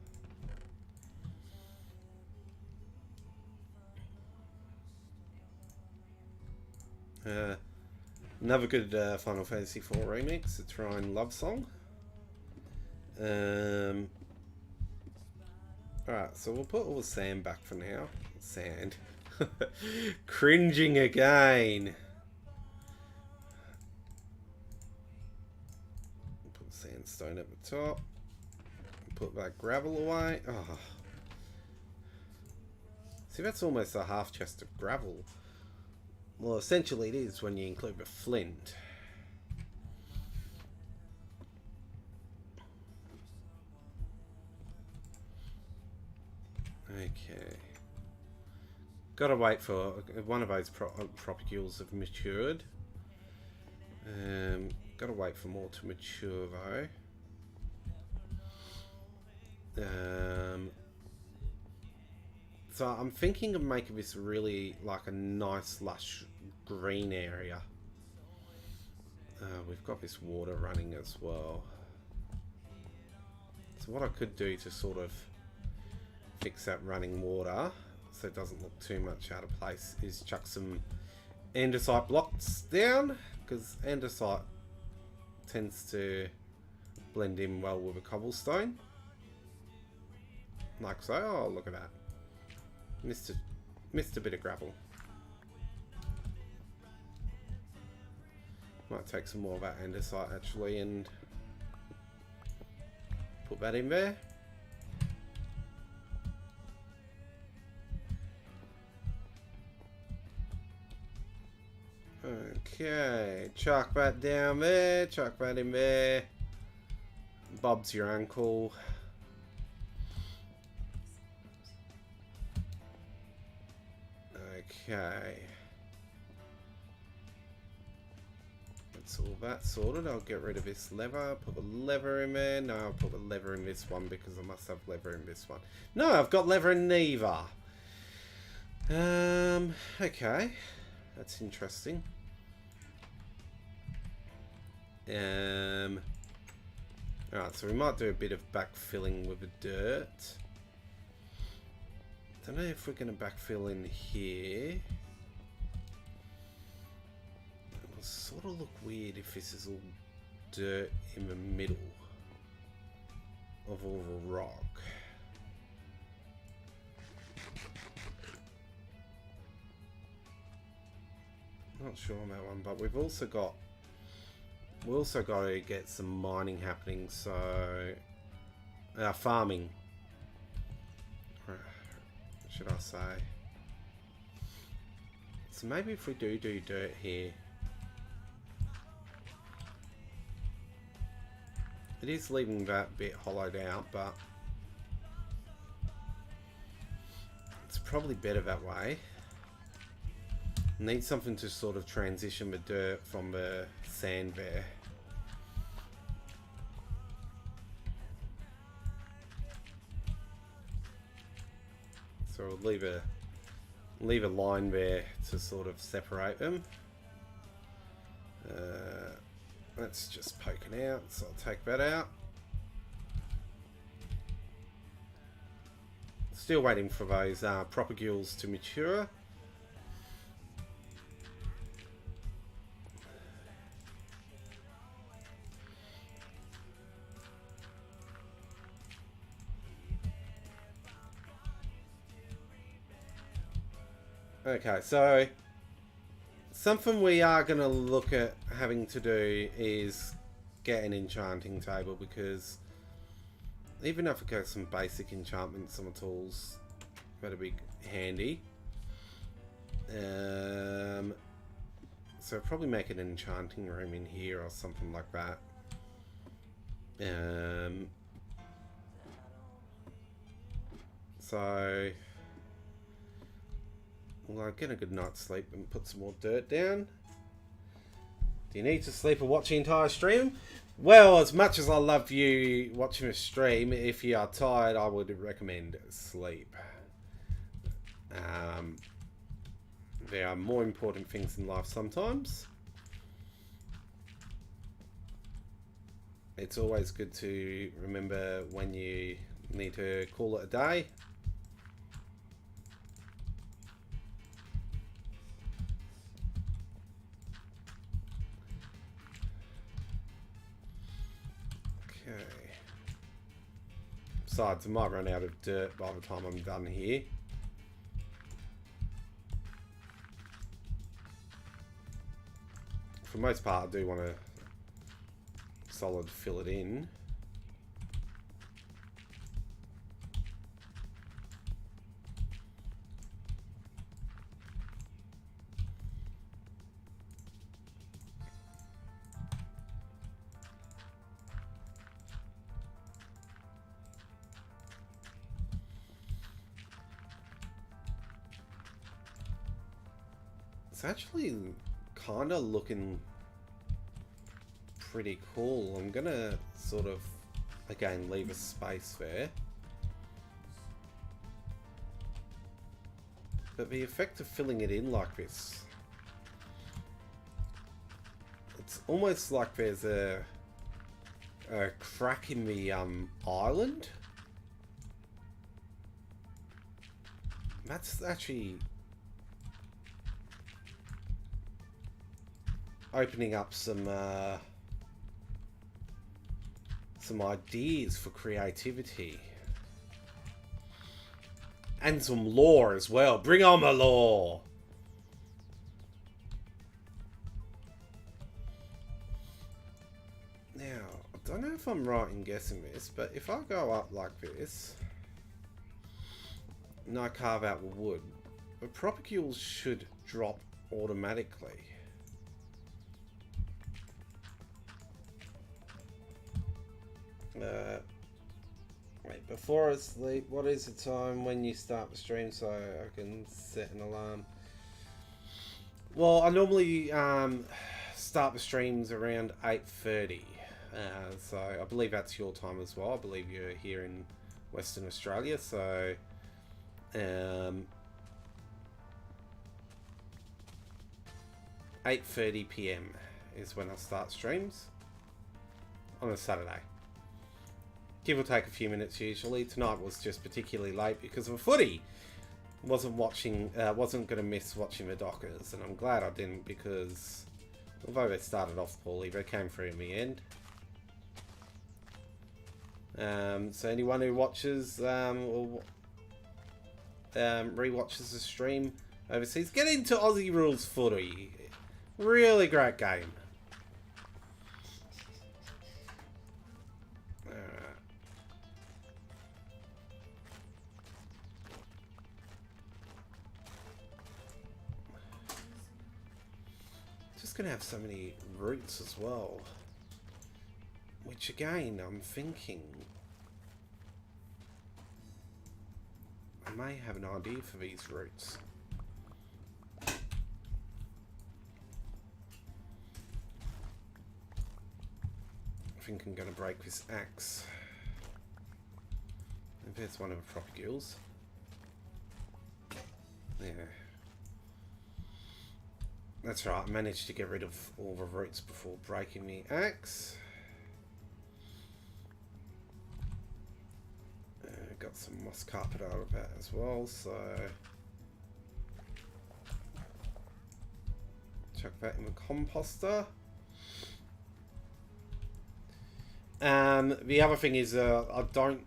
Another good Final Fantasy IV remix, the Trine Love Song. Alright, so we'll put all the sand back for now. Sand. Cringing again. Put sandstone at the top. Put that gravel away. Oh. See, that's almost a half chest of gravel. Well, essentially it is when you include the flint. Okay. Gotta wait for one of those propagules have matured. Gotta wait for more to mature though. So I'm thinking of making this really like a nice lush green area. We've got this water running as well. So what I could do to sort of fix that running water so it doesn't look too much out of place is chuck some andesite blocks down, because andesite tends to blend in well with a cobblestone. Like so. Oh, look at that. Missed a bit of gravel. Might take some more of that andesite actually and put that in there. Okay, chuck that down there, chuck that in there. Bob's your uncle. Okay. That's all that sorted. I'll get rid of this lever. Put the lever in there. No, I'll put the lever in this one because I must have lever in this one. No, I've got lever in neither. Okay. That's interesting. Alright, so we might do a bit of backfilling with the dirt. Don't know if we're going to backfill in here. It will sort of look weird if this is all dirt in the middle of all the rock. Not sure on that one, but we've also got to get some mining happening, so farming. Should I say? So maybe if we do dirt here, it is leaving that bit hollowed out, but it's probably better that way. Need something to sort of transition the dirt from the sand there. So we'll leave a line there to sort of separate them. That's just poking out, so I'll take that out. Still waiting for those propagules to mature. Okay, so something we are going to look at having to do is get an enchanting table, because even if I get some basic enchantments on the tools, that'll be handy. So probably make an enchanting room in here or something like that. So well, I'll get a good night's sleep and put some more dirt down. Do you need to sleep or watch the entire stream? Well, as much as I love you watching a stream, if you are tired, I would recommend sleep. There are more important things in life sometimes. It's always good to remember when you need to call it a day. Besides, I might run out of dirt by the time I'm done here. For the most part, I do want to solid fill it in. It's actually kind of looking pretty cool. I'm gonna sort of again leave a space there, but the effect of filling it in like this, it's almost like there's a crack in the island. That's actually opening up some ideas for creativity and some lore as well. Bring on the lore. Now, I don't know if I'm right in guessing this, but if I go up like this and I carve out the wood, the propagules should drop automatically. Wait, before I sleep, what is the time when you start the stream so I can set an alarm? Well, I normally start the streams around 8:30, so I believe that's your time as well. I believe you're here in Western Australia, so 8:30 PM is when I start streams on a Saturday. Give or take a few minutes usually. Tonight was just particularly late because of a footy. Wasn't going to miss watching the Dockers, and I'm glad I didn't, because although they started off poorly, they came through in the end. So anyone who watches or re-watches the stream overseas, get into Aussie Rules Footy. Really great game. Gonna have so many roots as well, which again I'm thinking I may have an idea for these roots. I think I'm gonna break this axe. If there's one of the propagules. Yeah. That's right, I managed to get rid of all the roots before breaking the axe. Got some moss carpet out of that as well, so chuck that in the composter. The other thing is I don't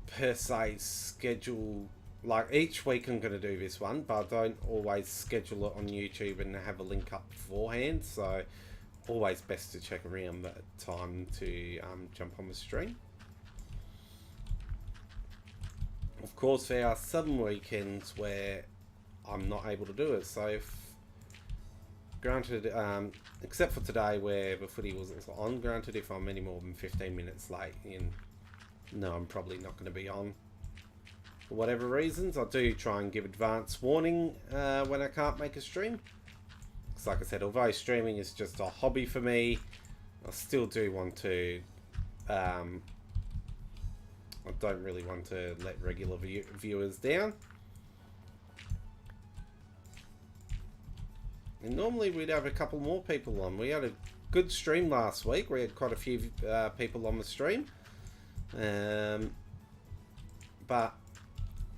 per se schedule, like each week I'm going to do this one, but I don't always schedule it on YouTube and have a link up beforehand, so always best to check around that time to jump on the stream. Of course, there are some weekends where I'm not able to do it. So, granted, except for today where the footy wasn't on, granted, if I'm any more than 15 minutes late, no, I'm probably not going to be on. For whatever reasons, I do try and give advance warning when I can't make a stream. Because, like I said, although streaming is just a hobby for me, I still do want to. I don't really want to let regular viewers down. And normally we'd have a couple more people on. We had a good stream last week. We had quite a few people on the stream. But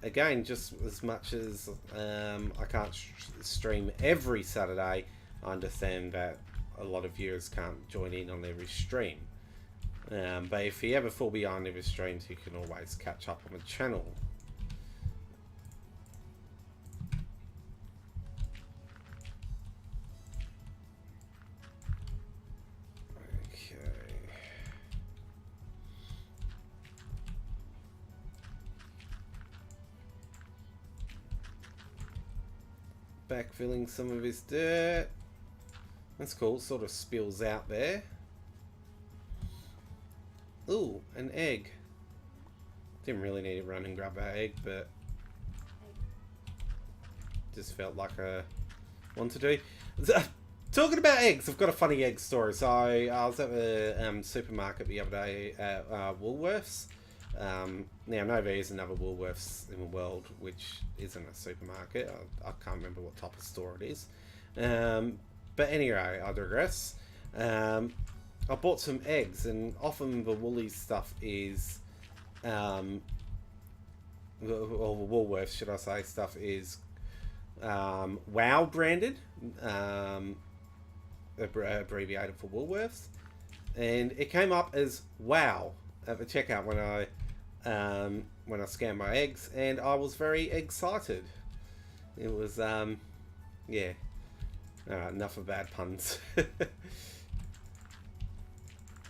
again, just as much as I can't stream every Saturday, I understand that a lot of viewers can't join in on every stream. But if you ever fall behind every streams, you can always catch up on the channel. Okay. Backfilling some of his dirt. That's cool, sort of spills out there. Ooh, an egg. Didn't really need to run and grab that egg, but just felt like I wanted to. Talking about eggs, I've got a funny egg story. So I was at the supermarket the other day at Woolworths. Now I know there is another Woolworths in the world which isn't a supermarket. I can't remember what type of store it is. But anyway, I digress. I bought some eggs, and often the Woolies stuff is, or Woolworths, should I say, stuff is WOW branded, abbreviated for Woolworths, and it came up as WOW at the checkout when I scanned my eggs, and I was very excited. It was, yeah. Enough of bad puns.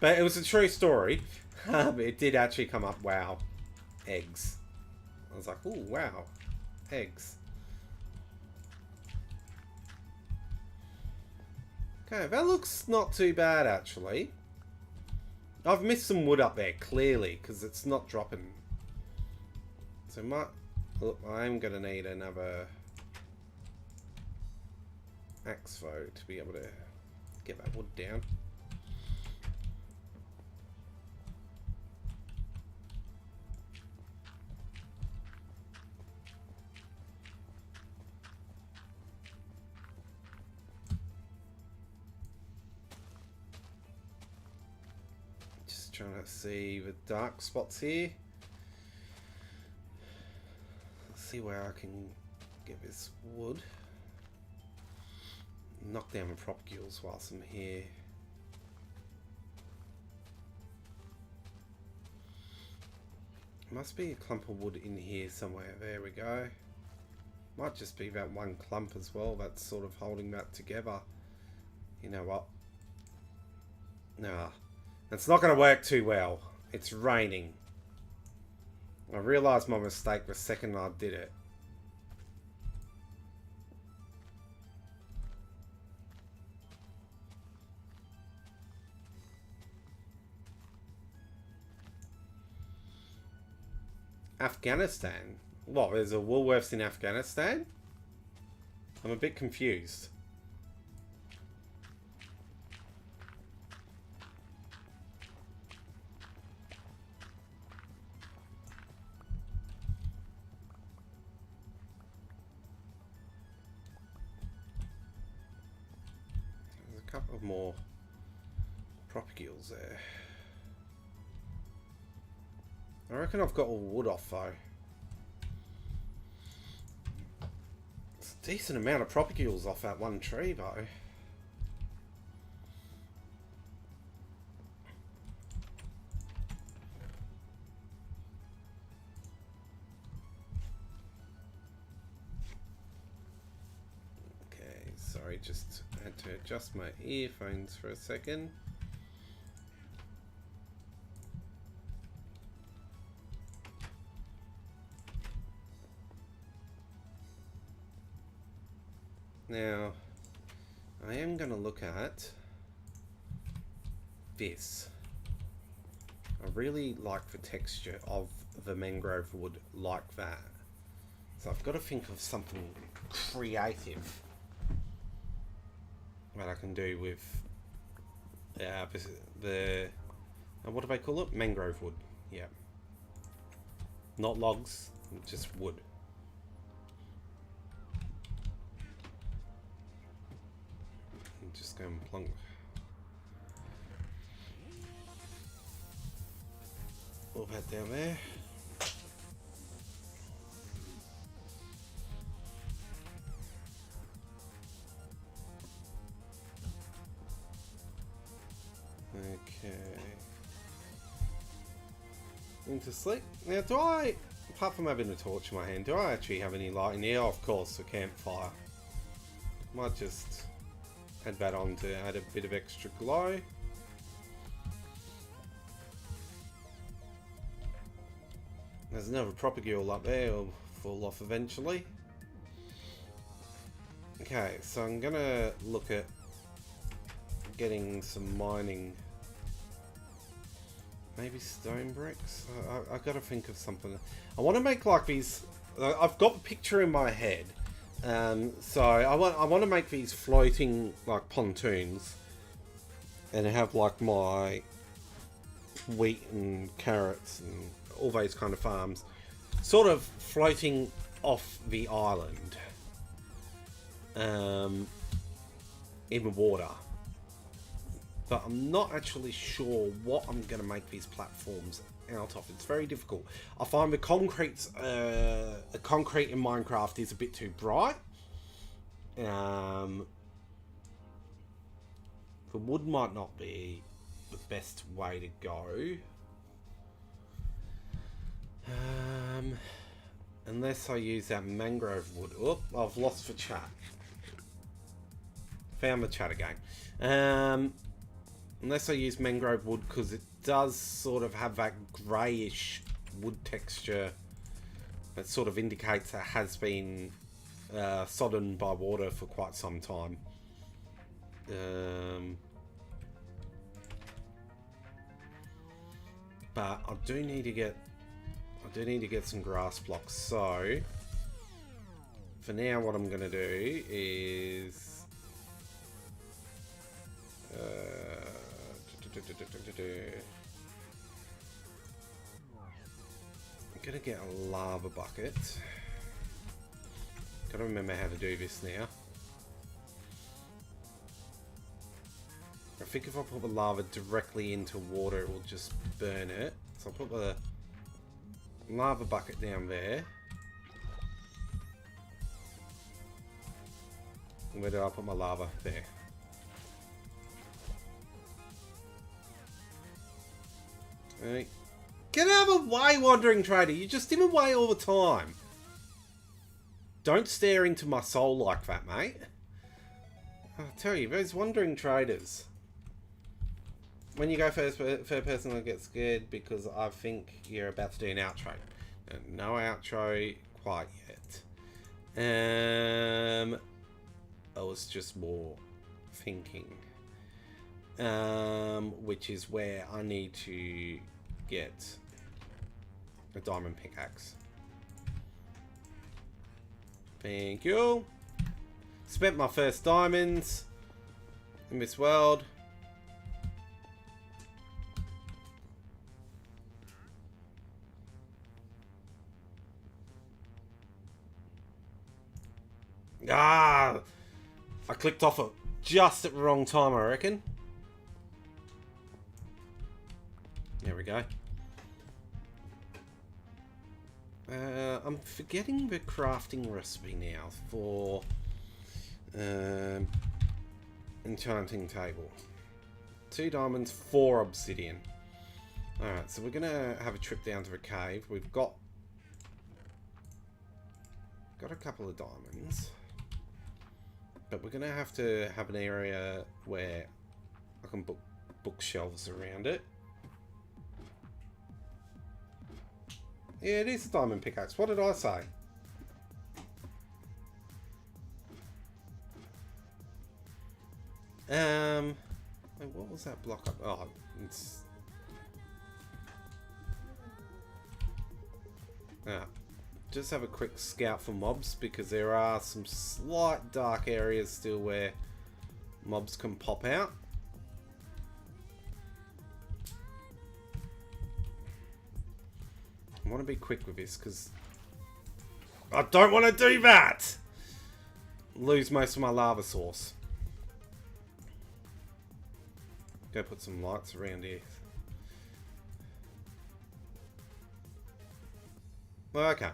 But it was a true story. It did actually come up, wow, eggs. I was like, ooh, wow, eggs. Okay, that looks not too bad, actually. I've missed some wood up there, clearly, because it's not dropping. So I'm going to need another axe, though, to be able to get that wood down. Trying to see the dark spots here. Let's see where I can get this wood. Knock down the propagules whilst I'm here. Must be a clump of wood in here somewhere. There we go. Might just be that one clump as well that's sort of holding that together. You know what? Nah. It's not going to work too well. It's raining. I realised my mistake the second I did it. Afghanistan? What, there's a Woolworths in Afghanistan? I'm a bit confused. couple more propagules there. I reckon I've got all wood off though. It's a decent amount of propagules off that one tree though. Sorry, just had to adjust my earphones for a second. Now, I am going to look at this. I really like the texture of the mangrove wood like that. So I've got to think of something creative that I can do with the what do they call it? Mangrove wood. Yeah. Not logs, just wood. I'm just going to plunk all that down there. Okay. Into sleep. Now, do I, apart from having a torch in my hand, do I actually have any light in here? Oh, of course, a campfire. Might just add that on to add a bit of extra glow. There's another propagule up there, it'll fall off eventually. Okay, so I'm gonna look at getting some mining. Maybe stone bricks? I gotta think of something. I want to make like these. I've got a picture in my head. So I want to make these floating like pontoons, and have like my wheat and carrots and all those kind of farms, sort of floating off the island, in the water. But I'm not actually sure what I'm going to make these platforms out of. It's very difficult. I find the concrete in Minecraft is a bit too bright. The wood might not be the best way to go. Unless I use that mangrove wood. Oh, I've lost the chat. Found the chat again. Unless I use mangrove wood, because it does sort of have that greyish wood texture that sort of indicates it has been sodden by water for quite some time. But I do need to get some grass blocks. So for now, what I'm going to do is I'm gonna get a lava bucket. Gotta remember how to do this now. I think if I put the lava directly into water, it will just burn it. So I'll put the lava bucket down there. And where do I put my lava? There. Right. Get out of the way, Wandering Trader. You're just in the way all the time. Don't stare into my soul like that, mate. I'll tell you, those Wandering Traders. When you go first third person, I get scared because I think you're about to do an outro. No outro quite yet. I was just more thinking. Which is where I need to get a diamond pickaxe. Thank you. Spent my first diamonds in this world. Ah! I clicked off a just at the wrong time, I reckon. There we go. I'm forgetting the crafting recipe now for enchanting table. 2 diamonds, 4 obsidian. Alright, so we're going to have a trip down to the cave. We've got a couple of diamonds. But we're going to have an area where I can put bookshelves around it. Yeah, it is a diamond pickaxe. What did I say? Wait, what was that block up? Oh, it's... just have a quick scout for mobs, because there are some slight dark areas still where mobs can pop out. I want to be quick with this because I don't want to do that. Lose most of my lava source. Go put some lights around here. Okay.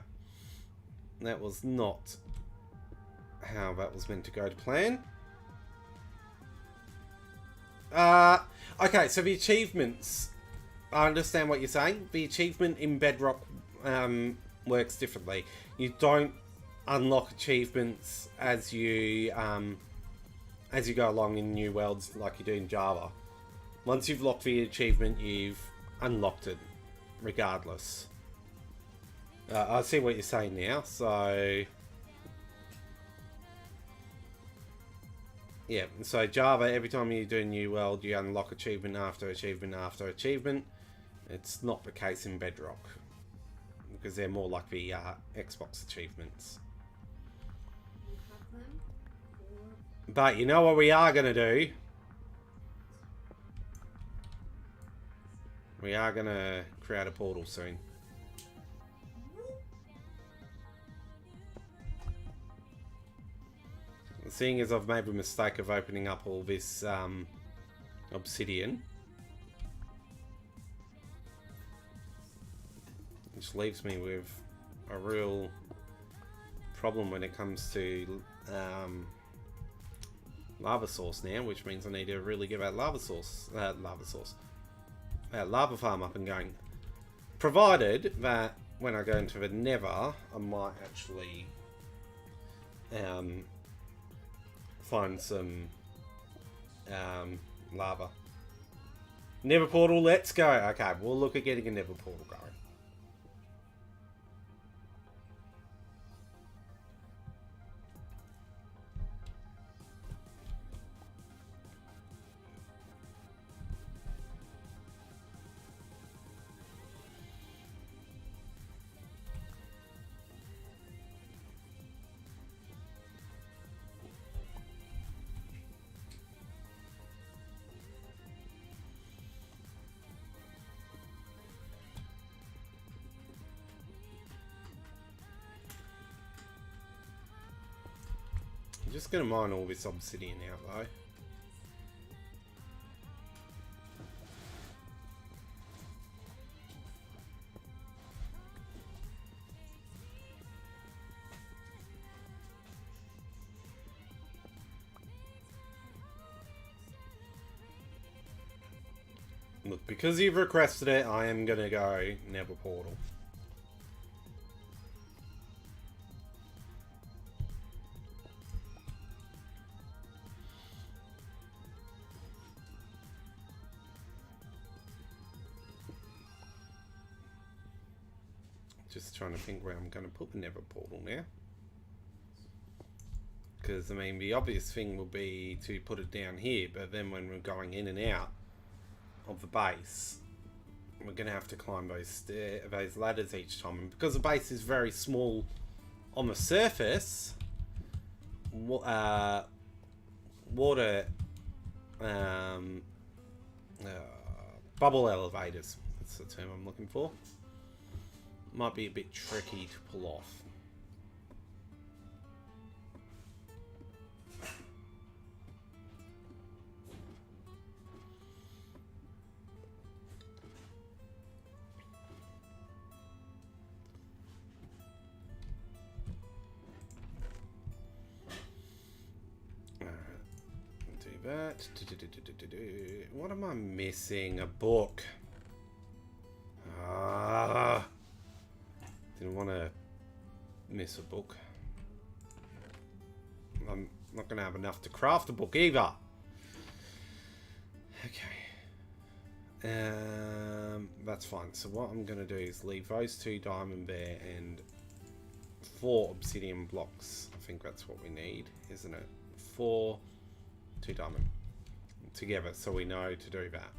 That was not how that was meant to go to plan. Okay, so the achievements... I understand what you're saying. The achievement in Bedrock works differently. You don't unlock achievements as you go along in new worlds like you do in Java. Once you've locked the achievement, you've unlocked it, regardless. I see what you're saying now. So yeah, so Java, every time you do a new world, you unlock achievement after achievement after achievement. It's not the case in Bedrock, because they're more like the Xbox achievements. But you know what we are going to do? We are going to create a portal soon. Seeing as I've made the mistake of opening up all this obsidian, which leaves me with a real problem when it comes to lava source now, which means I need to really get that lava farm up and going. Provided that when I go into the Nether, I might actually find some lava. Nether portal, let's go. Okay, we'll look at getting a Nether portal going. I'm just going to mine all this obsidian out though. Look, because you've requested it, I am going to go Nether portal. Just trying to think where I'm going to put the Nether portal now. Because, I mean, the obvious thing will be to put it down here, but then when we're going in and out of the base, we're going to have to climb those ladders each time. And because the base is very small on the surface, water... bubble elevators, that's the term I'm looking for. Might be a bit tricky to pull off. that. What am I missing? A book. Ah, didn't want to miss a book. I'm not going to have enough to craft a book either. Okay. That's fine. So what I'm going to do is leave those 2 diamond there and 4 obsidian blocks. I think that's what we need, isn't it? 4, 2 diamond together, so we know to do that.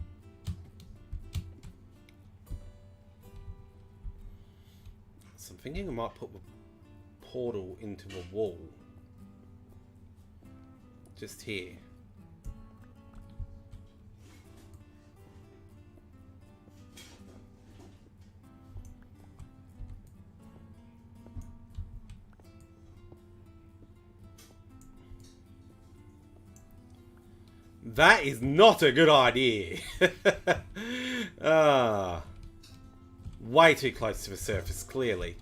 So I'm thinking I might put the portal into a wall. Just here. That is not a good idea. Way too close to the surface, clearly.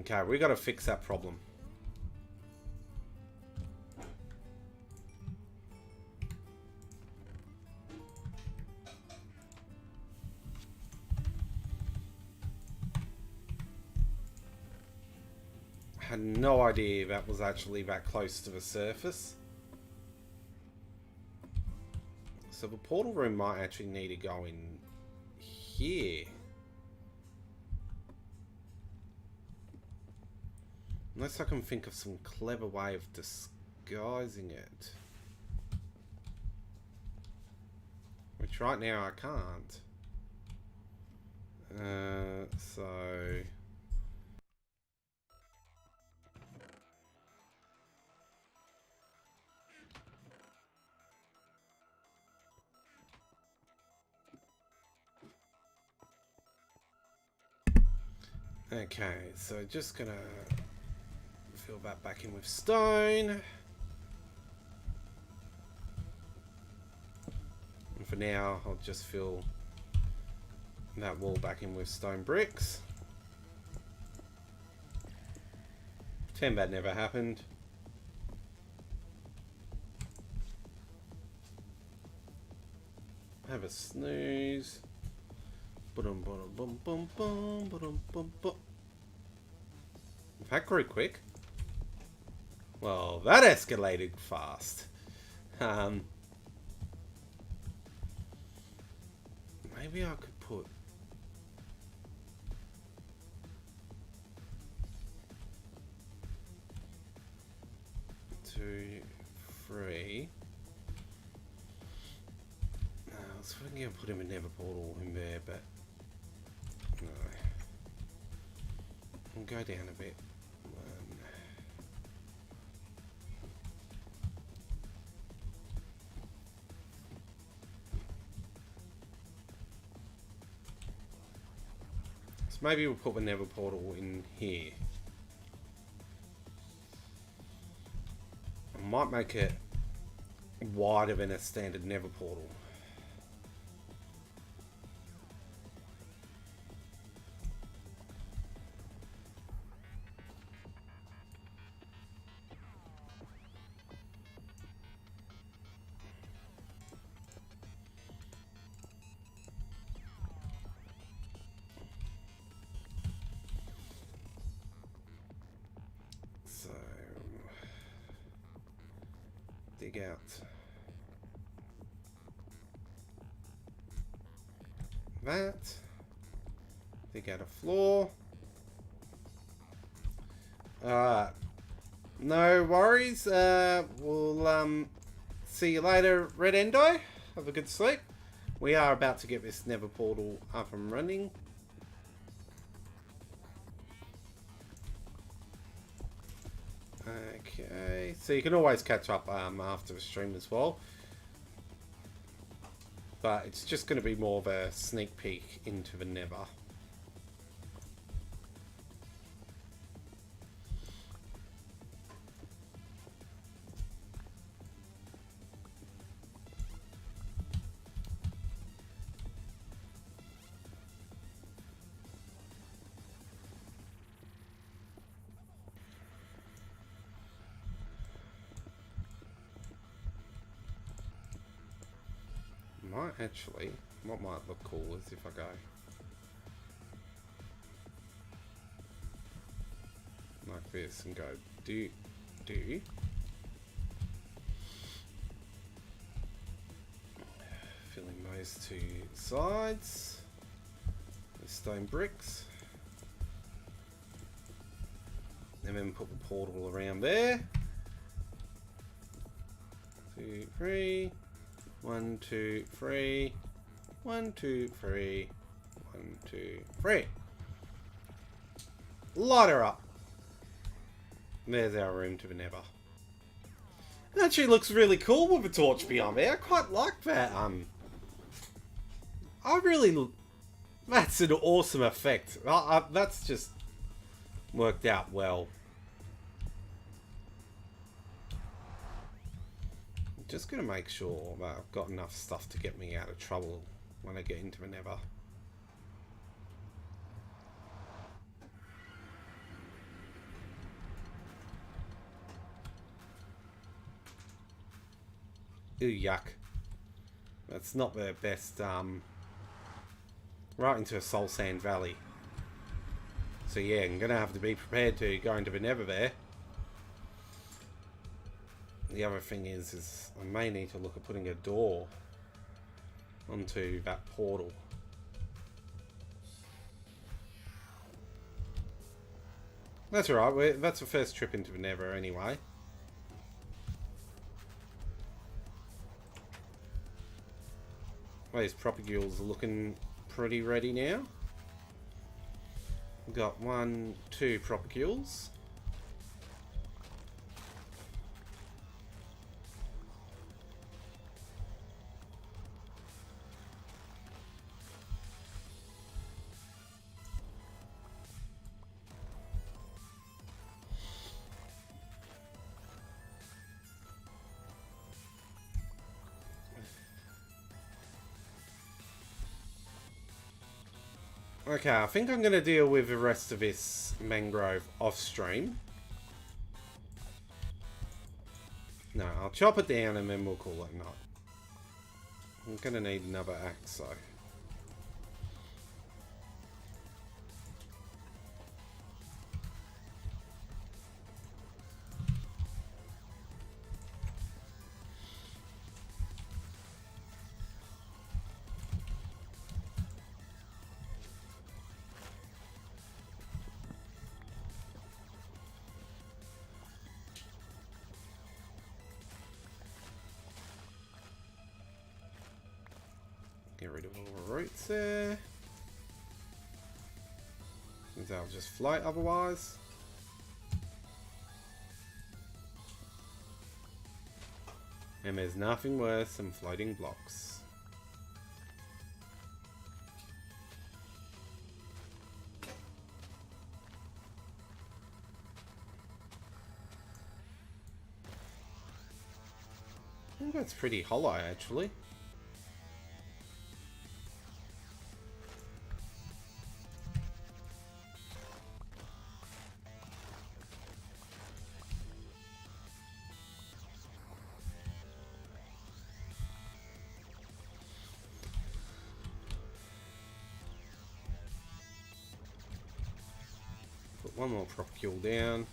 Okay, we got to fix that problem. I had no idea that was actually that close to the surface. So the portal room might actually need to go in here. Unless I can think of some clever way of disguising it. Which right now I can't. So... Okay, so just gonna fill that back in with stone. And for now, I'll just fill that wall back in with stone bricks. Pretend that never happened. Have a snooze. That grew quick. Well, that escalated fast. Maybe I could put... Two, 3. I was thinking of putting a nether portal in there, but no. I'll go down a bit. So maybe we'll put the nether portal in here. I might make it wider than a standard nether portal. So dig out that, dig out a floor. No worries. We'll see you later, Red Endo. Have a good sleep. We are about to get this nether portal up and running. Okay, so you can always catch up after the stream as well. But it's just going to be more of a sneak peek into the nether. might actually, what might look cool is if I go like this and go do. Filling those two sides with stone bricks. And then put the portal around there. 2, 3. 1, 2, 3. 1, 2, 3. 1, 2, 3. Light her up. There's our room to the nether. It actually looks really cool with a torch behind me. I quite like that. That's an awesome effect. That's just worked out well. I'm just gonna make sure that I've got enough stuff to get me out of trouble when I get into the nether. Ooh, yuck. That's not the best, right into a soul sand valley. So yeah, I'm gonna have to be prepared to go into the nether there. The other thing is I may need to look at putting a door onto that portal. That's alright, that's the first trip into the nether anyway. These propagules are looking pretty ready now. We've got 1, 2 propagules. Okay, I think I'm going to deal with the rest of this mangrove off stream. No, I'll chop it down and then we'll call it a night. I'm going to need another axe though. Get rid of all the roots there. Since they'll just float otherwise. And there's nothing worse than floating blocks. I think that's pretty hollow actually. One more propagule down.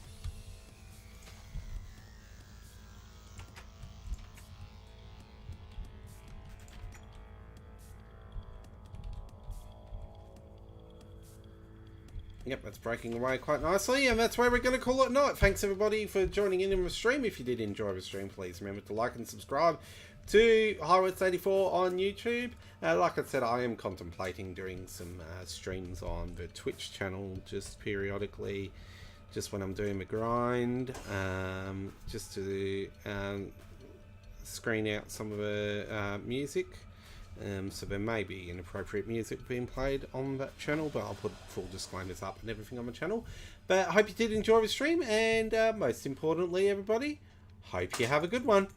Yep, that's breaking away quite nicely, and that's where we're going to call it a night. Thanks everybody for joining in the stream. If you did enjoy the stream, please remember to like and subscribe to Highwords84 on YouTube. Like I said, I am contemplating doing some streams on the Twitch channel just periodically, just when I'm doing the grind, just to screen out some of the music. So there may be inappropriate music being played on that channel, but I'll put full disclaimers up and everything on the channel. But I hope you did enjoy the stream, and most importantly, everybody, hope you have a good one.